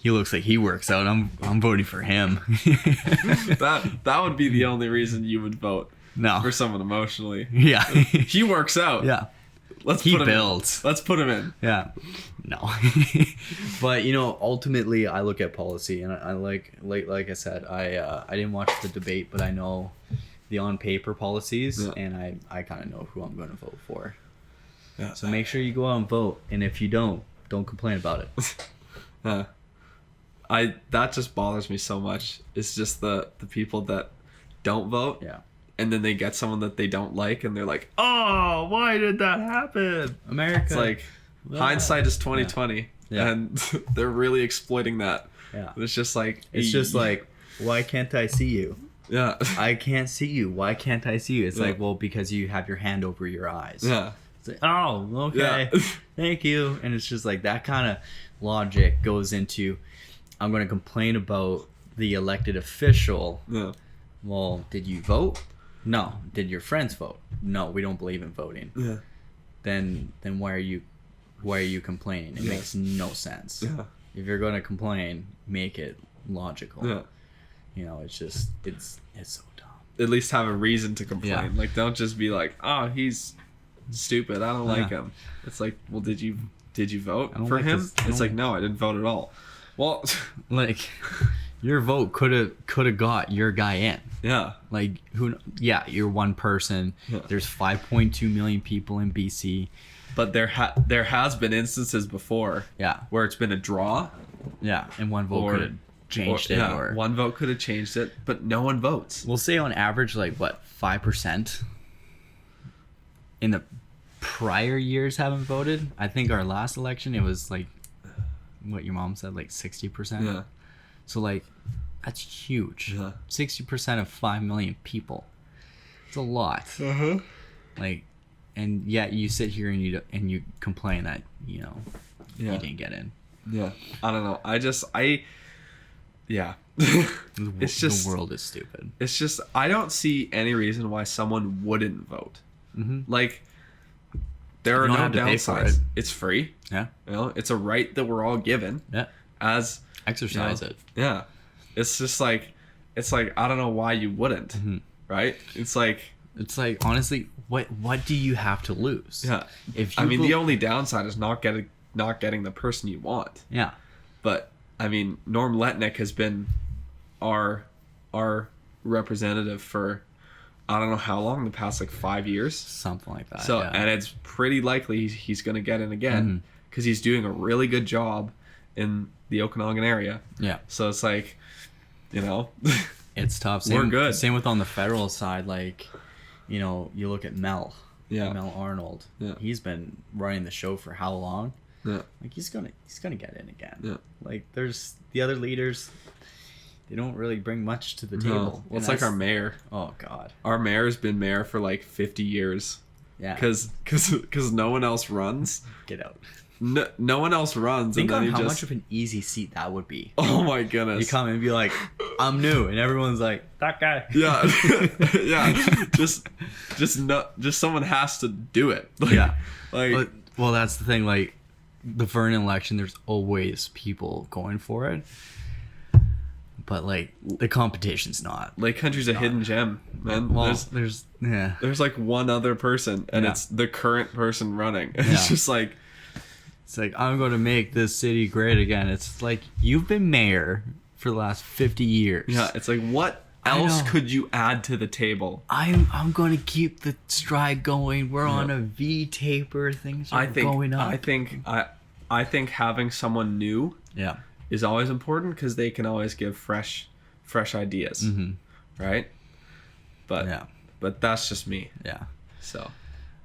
He looks like he works out. I'm voting for him. That would be the only reason you would vote. No. For someone emotionally. Yeah. He works out. Yeah. He builds. Let's put him in. Yeah. No. But, you know, ultimately I look at policy, and I like I said, I didn't watch the debate, but I know the on paper policies, and I kind of know who I'm going to vote for. Yeah. So make sure you go out and vote, and if you don't complain about it. That just bothers me so much. It's just the people that don't vote. Yeah. And then they get someone that they don't like, and they're like, "Oh, why did that happen?" America. It's like, hindsight is 2020, and they're really exploiting that. Yeah. It's just like, why can't I see you? Yeah. I can't see you. Why can't I see you? It's like, well, because you have your hand over your eyes. Yeah. It's like, oh, okay, thank you. And it's just like that kind of logic goes into, I'm going to complain about the elected official. Yeah. Well, did you vote? No. Did your friends vote? No, we don't believe in voting. Yeah. Then why are you complaining? It makes no sense. Yeah. If you're going to complain, make it logical. Yeah. You know, it's just it's so dumb. At least have a reason to complain. Yeah. Like, don't just be like, "Oh, he's stupid. I don't like him." It's like, well, did you vote for him? It's like, no, I didn't vote at all. Well, like, your vote could have got your guy in. Yeah. Like, you're one person. Yeah. There's 5.2 million people in BC. But there has been instances before. Yeah. Where it's been a draw. Yeah, and one vote could have changed it. Or one vote could have changed it, but no one votes. We'll say on average, like, what, 5% in the prior years haven't voted. I think our last election, it was like, what your mom said, like 60%. Yeah. So, like, that's huge. Yeah. 60% of 5 million people. It's a lot. Uh-huh. Like, and yet you sit here and you complain that, you know, you didn't get in. Yeah. I don't know. Yeah. It's just, the world is stupid. It's just, I don't see any reason why someone wouldn't vote. Mm-hmm. Like, there are no downsides. It's free. Yeah. You know, it's a right that we're all given. Yeah. As Exercise it. Yeah. It's just like, I don't know why you wouldn't, right? It's like honestly, what do you have to lose? Yeah. If you the only downside is not getting the person you want. Yeah. But I mean, Norm Letnick has been our representative for I don't know how long, the past like 5 years, something like that. So and it's pretty likely he's going to get in again because he's doing a really good job in the Okanagan area. Yeah. So it's like, it's tough. We're good. Same with on the federal side, like, you look at Mel Arnold. Yeah. He's been running the show for how long? Yeah. Like he's gonna get in again. Yeah. Like there's the other leaders, they don't really bring much to the table. No. Well, it's like our mayor. Oh God. Our mayor's been mayor for like 50 years. Yeah. Because no one else runs. Get out. No one else runs. Think and then on how much of an easy seat that would be. Oh my goodness. You come in and be like, I'm new, and everyone's like, that guy. Yeah. Yeah. Just someone has to do it. Like, yeah. Like. Well, that's the thing. Like the Vernon election, there's always people going for it. But like the competition's not. Lake Country's a hidden gem, man. Well, there's like one other person, and it's the current person running. It's just like. It's like, I'm going to make this city great again. It's like, you've been mayor for the last 50 years. Yeah, it's like, what else could you add to the table? I'm going to keep the stride going. We're on a V-taper. Things are going up. I think having someone new is always important because they can always give fresh ideas, right? But that's just me. Yeah. So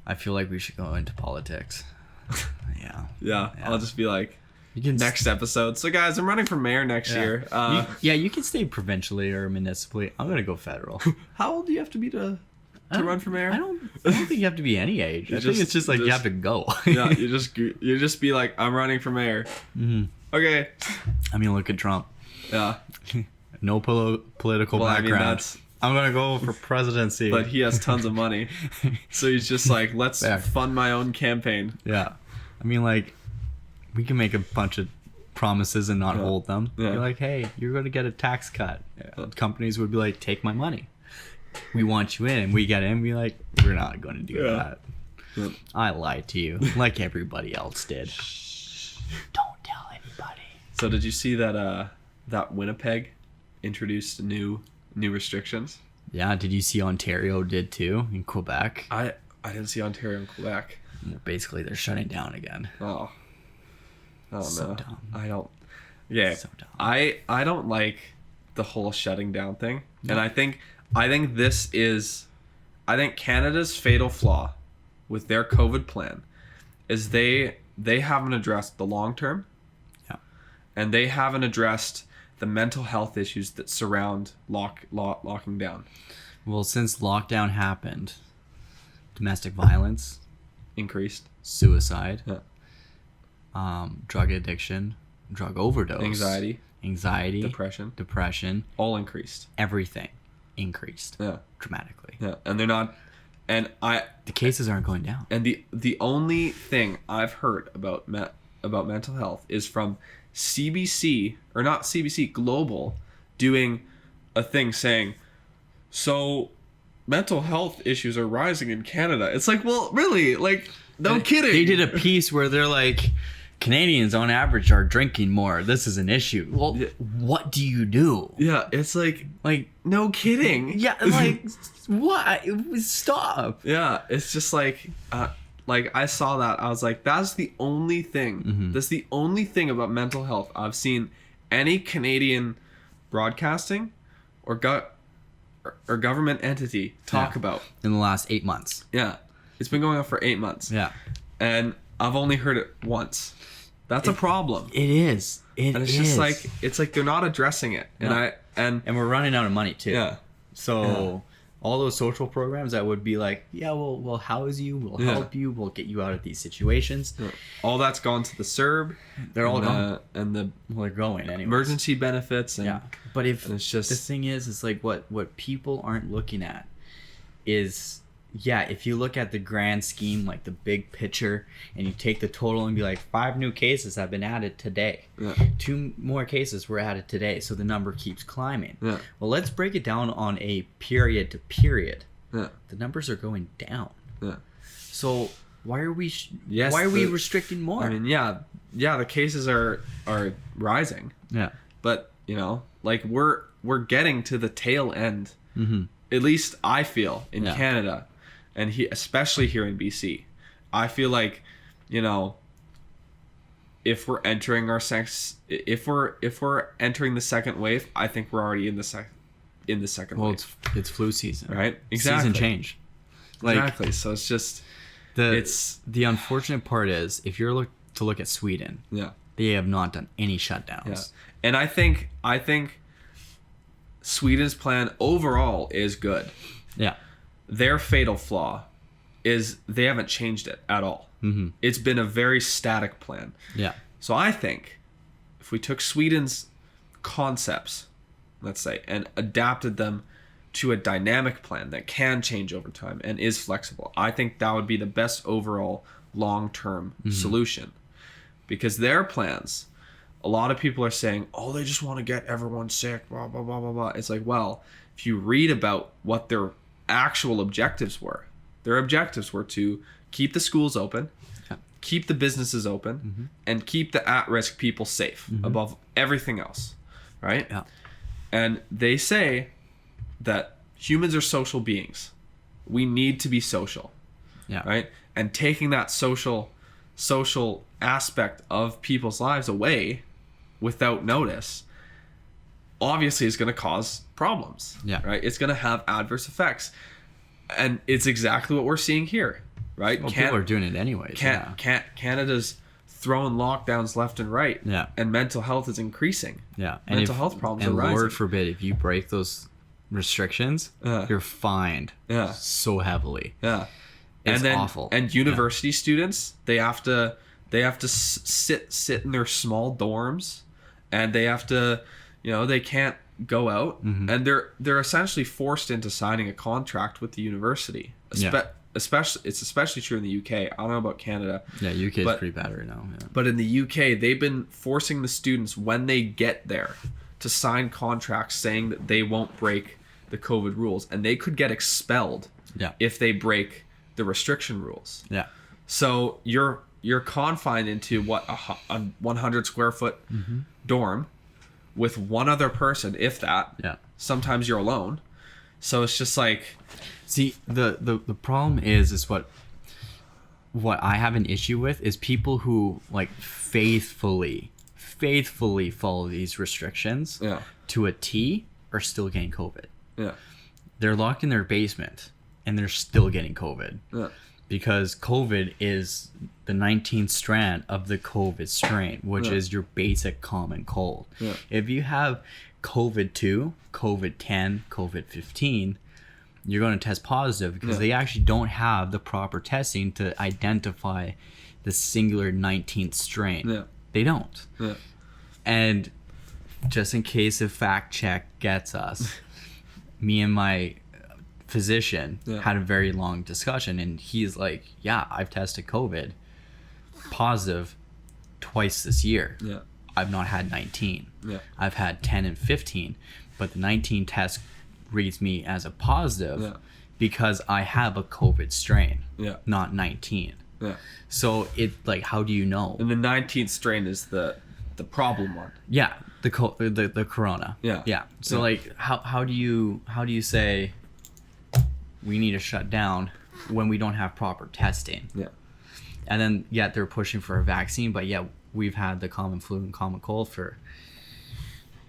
I feel like we should go into politics. Yeah. I'll just be like, next episode. So guys, I'm running for mayor next year. You can stay provincially or municipally. I'm gonna go federal. How old do you have to be to run for mayor? I don't think you have to be any age. I think it's just like you have to go. Yeah, you just be like, I'm running for mayor. Okay. I mean, look at Trump. Yeah. No political background. I'm gonna go for presidency. But he has tons of money, so he's just like, let's fund my own campaign. Yeah, I mean, like, we can make a bunch of promises and not hold them. Yeah. You're like, hey, you're gonna get a tax cut. Companies would be like, take my money. We want you in, and we get in. And be like, we're not going to do that. Yeah. I lied to you, like everybody else did. Don't tell anybody. So did you see that Winnipeg introduced new restrictions? Yeah, did you see Ontario did too in Quebec? I didn't see Ontario and Quebec. Basically, they're shutting down again. Oh So no. dumb. I don't. Yeah. So dumb. I don't like the whole shutting down thing. No. And I think Canada's fatal flaw with their COVID plan is they haven't addressed the long term. Yeah. And they haven't addressed the mental health issues that surround locking down. Well, since lockdown happened, domestic violence increased, suicide, drug addiction, drug overdose, anxiety, depression, all increased. Everything increased. Dramatically. Yeah, and they're not. And the cases aren't going down. And the only thing I've heard about mental health is from CBC, or not CBC, Global, doing a thing saying, so mental health issues are rising in Canada. It's like, well, really? Like, no kidding. They did a piece where they're like, Canadians on average are drinking more. This is an issue. Well, what do you do? Yeah, it's like no kidding. Yeah, like, what? Stop. Yeah, it's just like I saw that. I was like, that's the only thing. That's the only thing about mental health I've seen any Canadian broadcasting or government entity talk about in the last 8 months. Yeah, it's been going on for 8 months. Yeah, and I've only heard it once. That's a problem. It is. And it's just like, it's like they're not addressing it. And we're running out of money too. Yeah. So all those social programs that would be like, we'll house you, we'll help you, we'll get you out of these situations. Yeah. All that's gone to the CERB. They're all gone. And they're going anyway. Emergency benefits. And, but if it's just, the thing is like what people aren't looking at is yeah, if you look at the grand scheme, like the big picture, and you take the total and be like, 5 new cases have been added today. Yeah. 2 more cases were added today, so the number keeps climbing. Yeah. Well, let's break it down on a period to period. Yeah. The numbers are going down. Yeah. So why are we Yes, why are we restricting more? I mean, yeah, the cases are rising. Yeah. But, you know, like we're getting to the tail end. Mm-hmm. At least I feel in Yeah. Canada, and especially here in BC. I feel like, you know, if we're entering if we're entering the second wave, I think we're already in the second Well, wave. it's flu season. Right? Exactly. Season change. Like, Exactly. So it's just the unfortunate part is, if you're to look at Sweden, yeah. they have not done any shutdowns. Yeah. And I think Sweden's plan overall is good. Yeah. Their fatal flaw is they haven't changed it at all. Mm-hmm. It's been a very static plan. Yeah. So I think if we took Sweden's concepts, let's say, and adapted them to a dynamic plan that can change over time and is flexible, I think that would be the best overall long-term solution. Because their plans, a lot of people are saying, oh, they just want to get everyone sick, blah, blah, blah, blah, blah. It's like, well, if you read about what their actual objectives were, their objectives were to keep the schools open, keep the businesses open, and keep the at-risk people safe above everything else, right? Yeah. And they say that humans are social beings. We need to be social, right? And taking that social aspect of people's lives away without notice obviously is going to cause problems, right? It's going to have adverse effects. And it's exactly what we're seeing here, right? Well, people are doing it anyways. Canada's throwing lockdowns left and right, and mental health is increasing. Yeah, and mental health problems are rising. And Lord forbid, if you break those restrictions, you're fined so heavily. Yeah, it's and then, awful. And university students, they have to sit in their small dorms, and they have to, you know, they can't go out, and they're essentially forced into signing a contract with the university. Especially true in the UK. I don't know about Canada. Yeah, UK is pretty bad right now. Yeah. But in the UK, they've been forcing the students when they get there to sign contracts saying that they won't break the COVID rules, and they could get expelled if they break the restriction rules. Yeah. So you're confined into what, a 100 square foot dorm with one other person, if that. Yeah. Sometimes you're alone. So it's just like, see, the problem is what I have an issue with is people who like faithfully follow these restrictions to a T are still getting COVID. Yeah. They're locked in their basement and they're still getting COVID. Yeah. Because COVID is the 19th strand of the COVID strain, which is your basic common cold. Yeah. If you have COVID-2, COVID-10, COVID-15, you're going to test positive because they actually don't have the proper testing to identify the singular 19th strain. Yeah. They don't. Yeah. And just in case a fact check gets us, me and my physician had a very long discussion, and he's like, yeah, I've tested COVID positive twice this year. Yeah. I've not had 19. Yeah. I've had 10 and 15, but the 19 test reads me as a positive because I have a COVID strain, not 19. Yeah. So it like, how do you know? And the 19th strain is the problem one. Yeah, the corona. Yeah. Yeah. So like, how do you say we need to shut down when we don't have proper testing? Yeah. And then they're pushing for a vaccine, but we've had the common flu and common cold for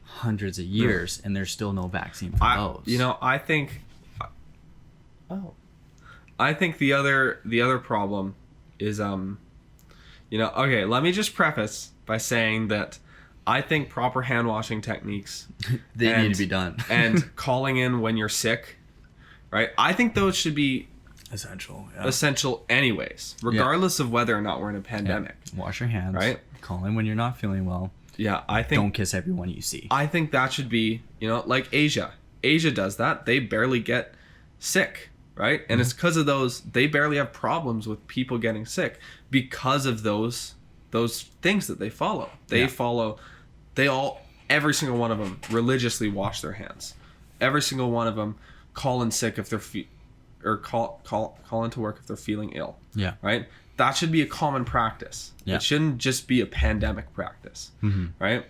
hundreds of years, and there's still no vaccine for those. You know, I think the other problem is you know, okay, let me just preface by saying that I think proper hand washing techniques they need to be done. And calling in when you're sick, right? I think those should be essential anyways, regardless of whether or not we're in a pandemic. Wash your hands, right? Call in when you're not feeling well. Yeah, I think don't kiss everyone you see. I think that should be, you know, like Asia does that. They barely get sick right? And it's because of those. They barely have problems with people getting sick because of those things that they follow. Every single one of them religiously wash their hands. Every single one of them call in sick if they're or call into work if they're feeling ill. Yeah. Right? That should be a common practice. Yeah. It shouldn't just be a pandemic practice. Right?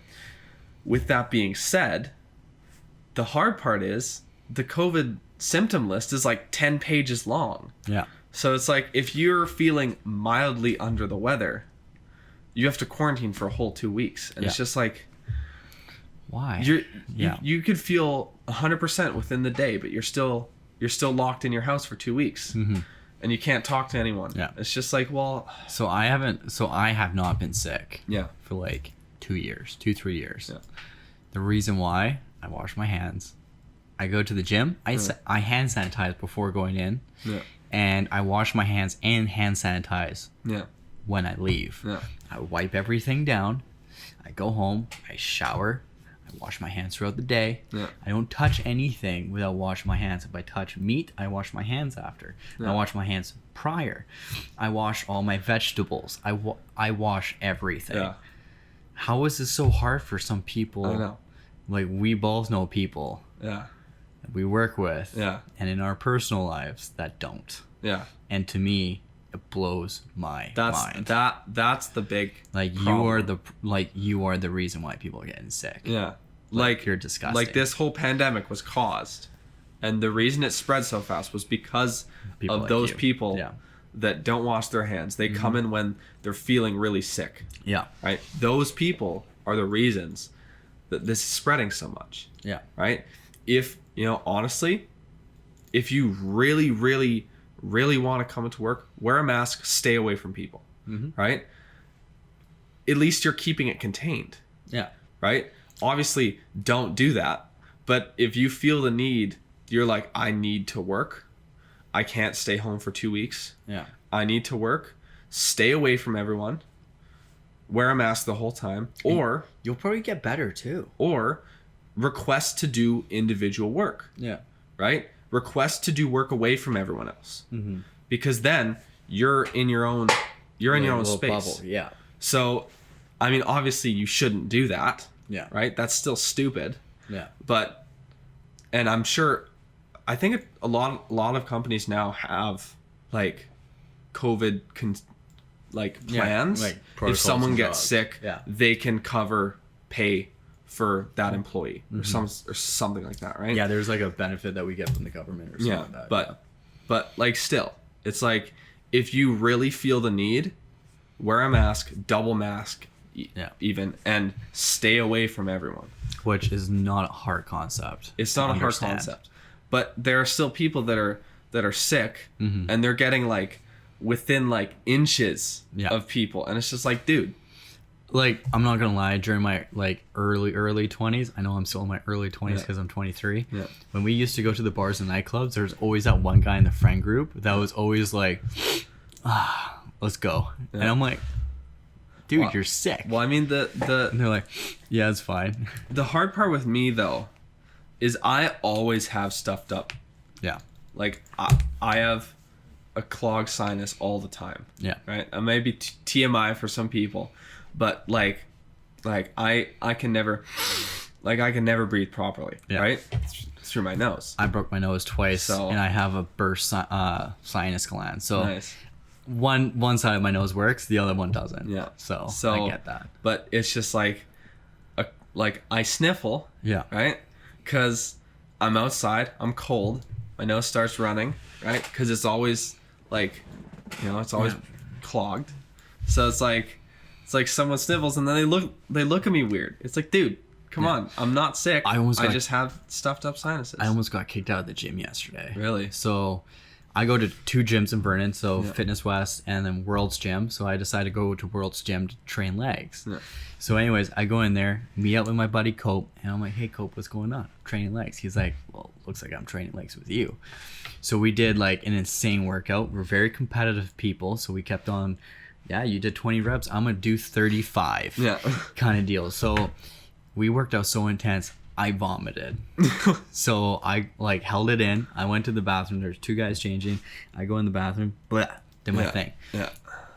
With that being said, the hard part is the COVID symptom list is like 10 pages long. Yeah. So it's like if you're feeling mildly under the weather, you have to quarantine for a whole 2 weeks. And it's just like, why? You could feel 100% within the day, but you're still locked in your house for 2 weeks. And you can't talk to anyone. Yeah. It's just like, well, so I have not been sick. Yeah. For like 3 years. Yeah. The reason why, I wash my hands. I go to the gym. I hand sanitize before going in. Yeah. And I wash my hands and hand sanitize. Yeah. When I leave. Yeah. I wipe everything down. I go home. I shower. I wash my hands throughout the day. Yeah. I don't touch anything without washing my hands. If I touch meat, I wash my hands after. Yeah. I wash my hands prior. I wash all my vegetables. I wash everything. Yeah. How is this so hard for some people? I know. Like, we both know people Yeah. that we work with. Yeah. And in our personal lives that don't. Yeah. And to me, it blows my mind. That's the big Like, problem. you are the reason why people are getting sick. Yeah. Like, you're disgusting. Like, this whole pandemic was caused, and the reason it spread so fast was because People of like those you. people Yeah. that don't wash their hands. They come in when they're feeling really sick, Yeah. right? Those people are the reasons that this is spreading so much, Yeah. right? If, honestly, if you really, really, really want to come into work, wear a mask, stay away from people, right? At least you're keeping it contained, Yeah. right? Obviously, don't do that. But if you feel the need, you're like, I need to work. I can't stay home for 2 weeks. Yeah. I need to work. Stay away from everyone. Wear a mask the whole time. Or You'll probably get better too. Or request to do individual work, Yeah. right? Request to do work away from everyone else. Because then you're in your own space. Bubble. Yeah. So, I mean, obviously you shouldn't do that. Yeah. Right? That's still stupid. Yeah. But, and I'm sure, I think a lot of companies now have like COVID plans. like if protocols someone and gets jobs. sick, Yeah. they can cover pay for that employee or something like that, right? Yeah, there's like a benefit that we get from the government or something like that. But like still, it's like if you really feel the need, wear a mask, double mask, even, and stay away from everyone. Which is not a hard concept. It's not a hard concept, but there are still people that are sick, and they're getting like within like inches of people, and it's just like, dude. Like, I'm not gonna lie, during my like early 20s, I know I'm still in my early 20s because I'm 23. Yeah. When we used to go to the bars and nightclubs, there's always that one guy in the friend group that was always like, let's go. Yeah. And I'm like, dude, you're sick. Well, I mean, And they're like, yeah, it's fine. the hard part with me though is I always have stuffed up. Yeah. Like I have a clogged sinus all the time. Yeah. Right. It may be TMI for some people, but like I can never breathe properly. Yeah. Right. Through my nose. I broke my nose twice, and I have a burst sinus gland. So nice. one side of my nose works, the other one doesn't. Yeah. So I get that. But it's just like I sniffle. Yeah. Right. Because I'm outside. I'm cold. My nose starts running. Right. Because it's always like, it's always clogged. So it's like someone sniffles and then they look at me weird. It's like, dude, come on. I'm not sick. I just have stuffed up sinuses. I almost got kicked out of the gym yesterday. Really? So I go to 2 gyms in Vernon, so Fitness West and then World's Gym. So I decided to go to World's Gym to train legs. Yeah. So anyways, I go in there, meet up with my buddy Cope, and I'm like, hey Cope, what's going on? I'm training legs. He's like, well, looks like I'm training legs with you. So we did like an insane workout. We're very competitive people, so we kept on, you did 20 reps, I'm gonna do 35. Yeah. Kind of deal. So we worked out so intense. I vomited. So I like held it in. I went to the bathroom. There's 2 guys changing. I go in the bathroom. Blah, did my thing. Yeah.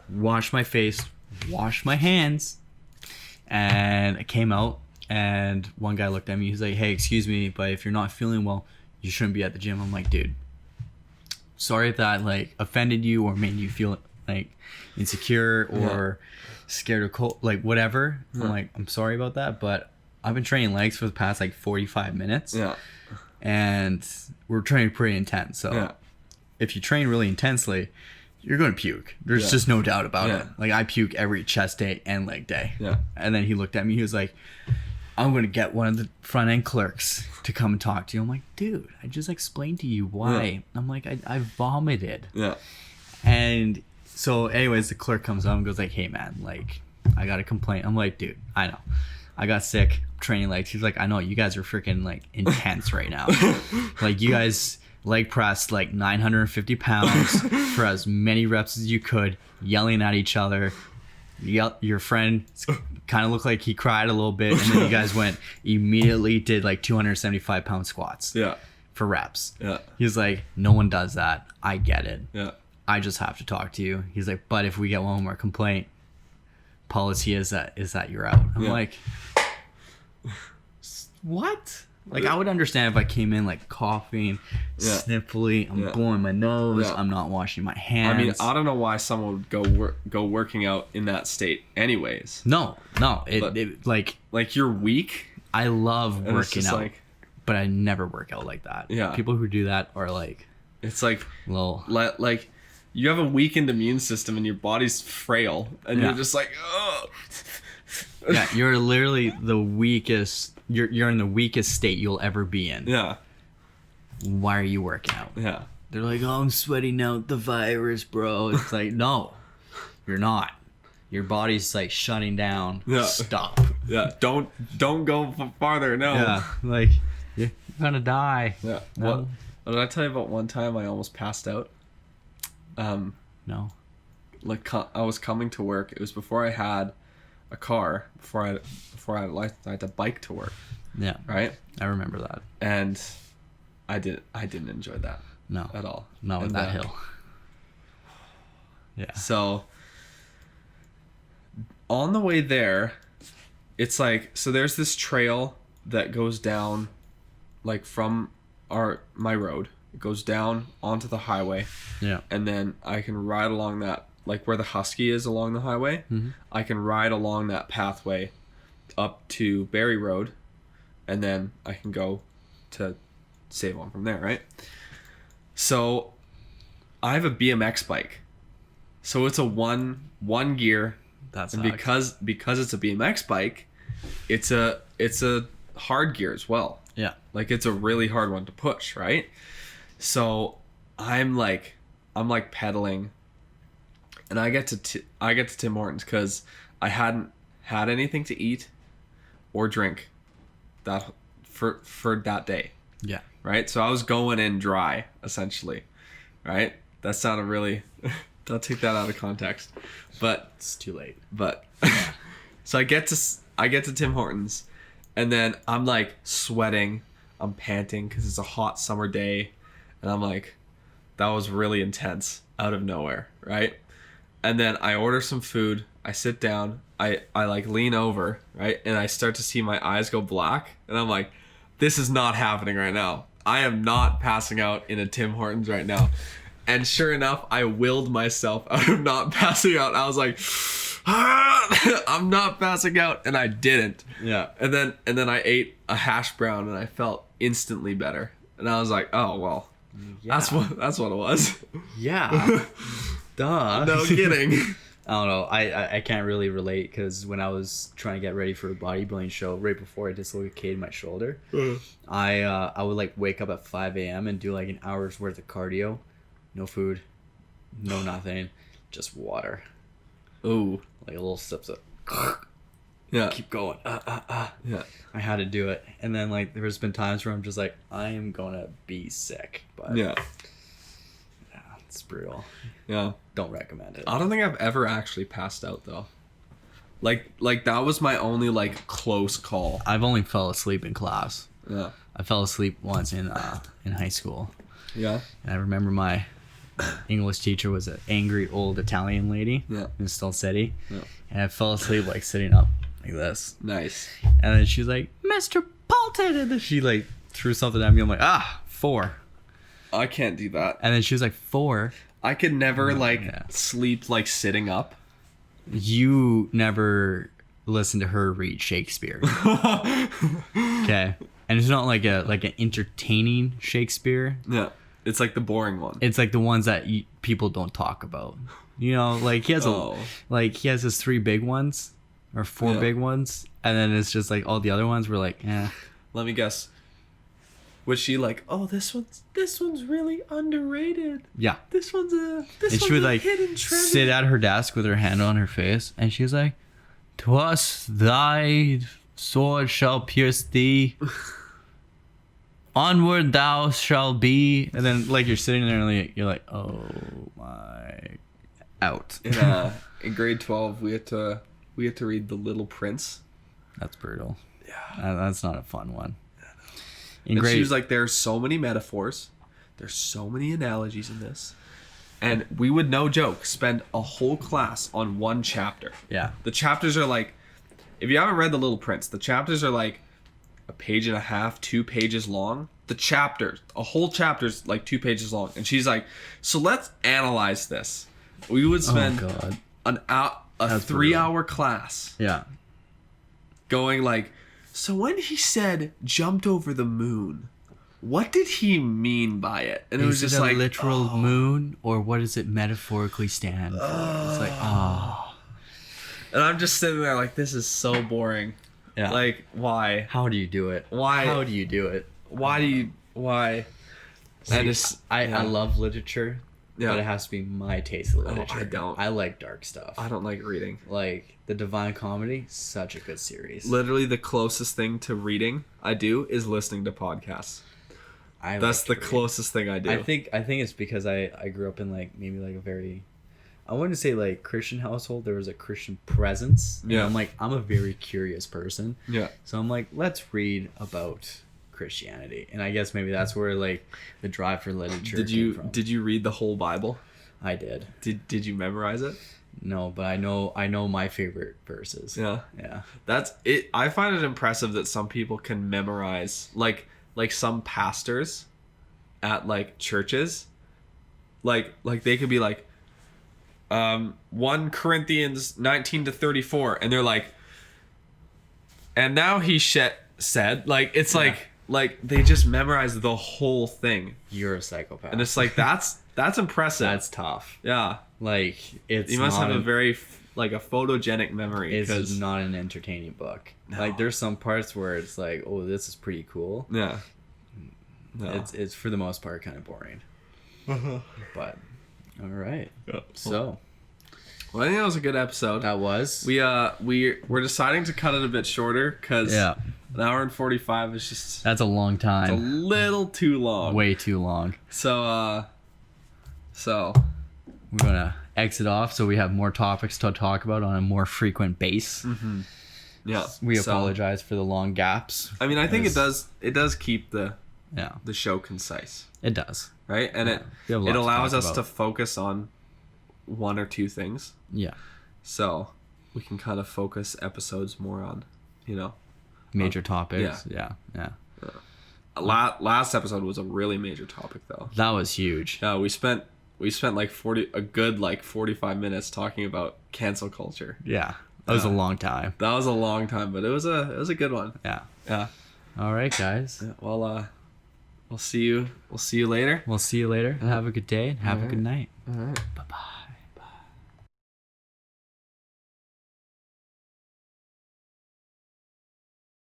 Wash my face. Wash my hands. And I came out. And one guy looked at me. He's like, "Hey, excuse me, but if you're not feeling well, you shouldn't be at the gym." I'm like, "Dude, sorry if that like offended you or made you feel like insecure or scared of cold, like whatever." I'm like, "I'm sorry about that, but I've been training legs for the past like 45 minutes. Yeah. And we're training pretty intense. So if you train really intensely, you're going to puke. There's just no doubt about it. Like I puke every chest day and leg day." Yeah. And then he looked at me. He was like, "I'm going to get one of the front end clerks to come and talk to you." I'm like, "Dude, I just explained to you why." Yeah. I'm like, I vomited. Yeah. And so anyways, the clerk comes up and goes like, "Hey man, like I got a complaint." I'm like, "Dude, I know. I got sick training legs." He's like, "I know, you guys are freaking like intense right now. Like you guys leg pressed like 950 pounds for as many reps as you could, yelling at each other. Your friend kind of looked like he cried a little bit, and then you guys immediately did like 275 pound squats for reps." He's like, "No one does that. I get it. I just have to talk to you." He's like, "But if we get one more complaint, policy is that you're out." I'm like, "What?" Like I would understand if I came in like coughing, sniffly, I'm blowing my nose, I'm not washing my hands. I mean, I don't know why someone would go working out in that state anyways. No, it like you're weak. I love working out, like, but I never work out like that. Yeah. People who do that are like, it's like, little, like you have a weakened immune system and your body's frail, and you're just like, oh. Yeah, you're literally the weakest. You're in the weakest state you'll ever be in. Yeah. Why are you working out? Yeah. They're like, "Oh, I'm sweating out the virus, bro." It's like, no, you're not. Your body's like shutting down. Yeah. Stop. Yeah. Don't go farther. No. Yeah. Like you're gonna die. Yeah. No. What did I tell you about one time I almost passed out? No. Like I was coming to work. It was before I had a car. Before I had a license, I had to bike to work. Yeah. Right. I remember that. And I didn't enjoy that. No. At all. Not with that hill. Yeah. So on the way there, it's like, so there's this trail that goes down like from my road. It goes down onto the highway. Yeah. And then I can ride along that, like where the Husky is along the highway. Mm-hmm. I can ride along that pathway up to Barry Road, and then I can go to Save On from there, right? So I have a BMX bike. So it's a one gear. That's because it's a BMX bike, it's a hard gear as well. Yeah. Like it's a really hard one to push, right? So I'm like pedaling, and I get to Tim Hortons because I hadn't had anything to eat or drink that for that day. Yeah. Right? So I was going in dry, essentially. Right? That sounded really don't take that out of context. But It's too late. but so I get to Tim Hortons, and then I'm like sweating, I'm panting because it's a hot summer day, and I'm like, that was really intense out of nowhere, right? And then I order some food, I sit down, I like lean over, right? And I start to see my eyes go black, and I'm like, this is not happening right now. I am not passing out in a Tim Hortons right now. And sure enough, I willed myself out of not passing out. I was like, I'm not passing out, and I didn't. Yeah. And then I ate a hash brown, and I felt instantly better. And I was like, oh well, that's what it was. Yeah. Duh. No kidding. I don't know. I can't really relate because when I was trying to get ready for a bodybuilding show, right before I dislocated my shoulder, I would like wake up at 5 a.m. and do like an hour's worth of cardio. No food, no nothing, just water. Ooh. Like a little sips of. Yeah. Keep going. Yeah. I had to do it. And then like there's been times where I'm just like, I am gonna be sick. But Yeah. It's brutal. Yeah. Don't recommend it. I don't think I've ever actually passed out though. Like that was my only like close call. I've only fell asleep in class. Yeah. I fell asleep once in high school. Yeah. And I remember my English teacher was an angry old Italian lady. Yeah. In Still City. Yeah. And I fell asleep like sitting up like this. Nice. And then she's like, Mr. Paulton, and then she like threw something at me. I'm like, 4. I can't do that. And then she was like, 4. I could never Yeah. sleep like sitting up. You never listened to her read Shakespeare. Okay. And it's not like an entertaining Shakespeare. Yeah. It's like the boring one. It's like the ones that people don't talk about. You know, like he has he has his 3 big ones or 4 Yeah. big ones, and then it's just like all the other ones were like, eh. Let me guess. Was she like, oh, this one's really underrated. Yeah. This one's a And she would like hidden treasure. sit at her desk with her hand on her face, and she was like, "To us, thy sword shall pierce thee. Onward thou shall be." And then like you're sitting there and like, you're like, "Oh my, out." In grade 12, we had to read The Little Prince. That's brutal. Yeah. That's not a fun one. And she was like, there's so many metaphors. There's so many analogies in this. And we would, no joke, spend a whole class on one chapter. Yeah. The chapters are like, if you haven't read The Little Prince, the chapters are like a page and a half, 2 pages long. A whole chapter's like 2 pages long. And she's like, so let's analyze this. We would spend a 3-hour class. Yeah. Going like, so when he said jumped over the moon, what did he mean by it? And it was just a like literal moon, or what does it metaphorically stand for? It's like, and I'm just sitting there like, this is so boring. Yeah. Like, why? How do you do it? Why? How do you do it? Why? I love literature, Yeah. but it has to be my taste of literature. I don't. I like dark stuff. I don't like reading. Like The Divine Comedy, such a good series. Literally the closest thing to reading I do is listening to podcasts. That's the closest thing I do. I think it's because I grew up in like maybe like a very, I wouldn't say like Christian household. There was a Christian presence. And Yeah. I'm a very curious person. Yeah. So I'm like, let's read about Christianity. And I guess maybe that's where like the drive for literature came from. Did you read the whole Bible? I did. Did you memorize it? No, but I know my favorite verses. Yeah. Yeah. That's it. I find it impressive that some people can memorize like some pastors at like churches. Like they could be like 1 Corinthians 19-34 and they're like, and now he said like it's like they just memorize the whole thing. You're a psychopath. And it's like that's impressive. That's tough. Yeah. Like it's You must not have a very like a photogenic memory. It's not an entertaining book. No. Like there's some parts where it's like, oh, this is pretty cool. Yeah. No. It's for the most part kind of boring. But all right. Yeah. So Well, I think that was a good episode. that was We're deciding to cut it a bit shorter because yeah. an hour and 45 is just That's a long a time. little too long. Way too long. So We're gonna exit off so we have more topics to talk about on a more frequent base. yeah, We so, apologize for the long gaps. I mean, I think it does keep the Yeah, show concise, it does. right? And We have a lot it to allows talk us to about. focus on 1 or 2 things. Yeah. So we can kind of focus episodes more on, Major topics. Yeah. Last episode was a really major topic though. That was huge. Yeah, we spent like 45 minutes talking about cancel culture. Yeah. That was a long time. That was a long time, but it was a good one. Yeah. Yeah. All right, guys. Yeah, well, we'll see you later. We'll see you later. Have a good day and have a All good right. night. All right. Bye-bye.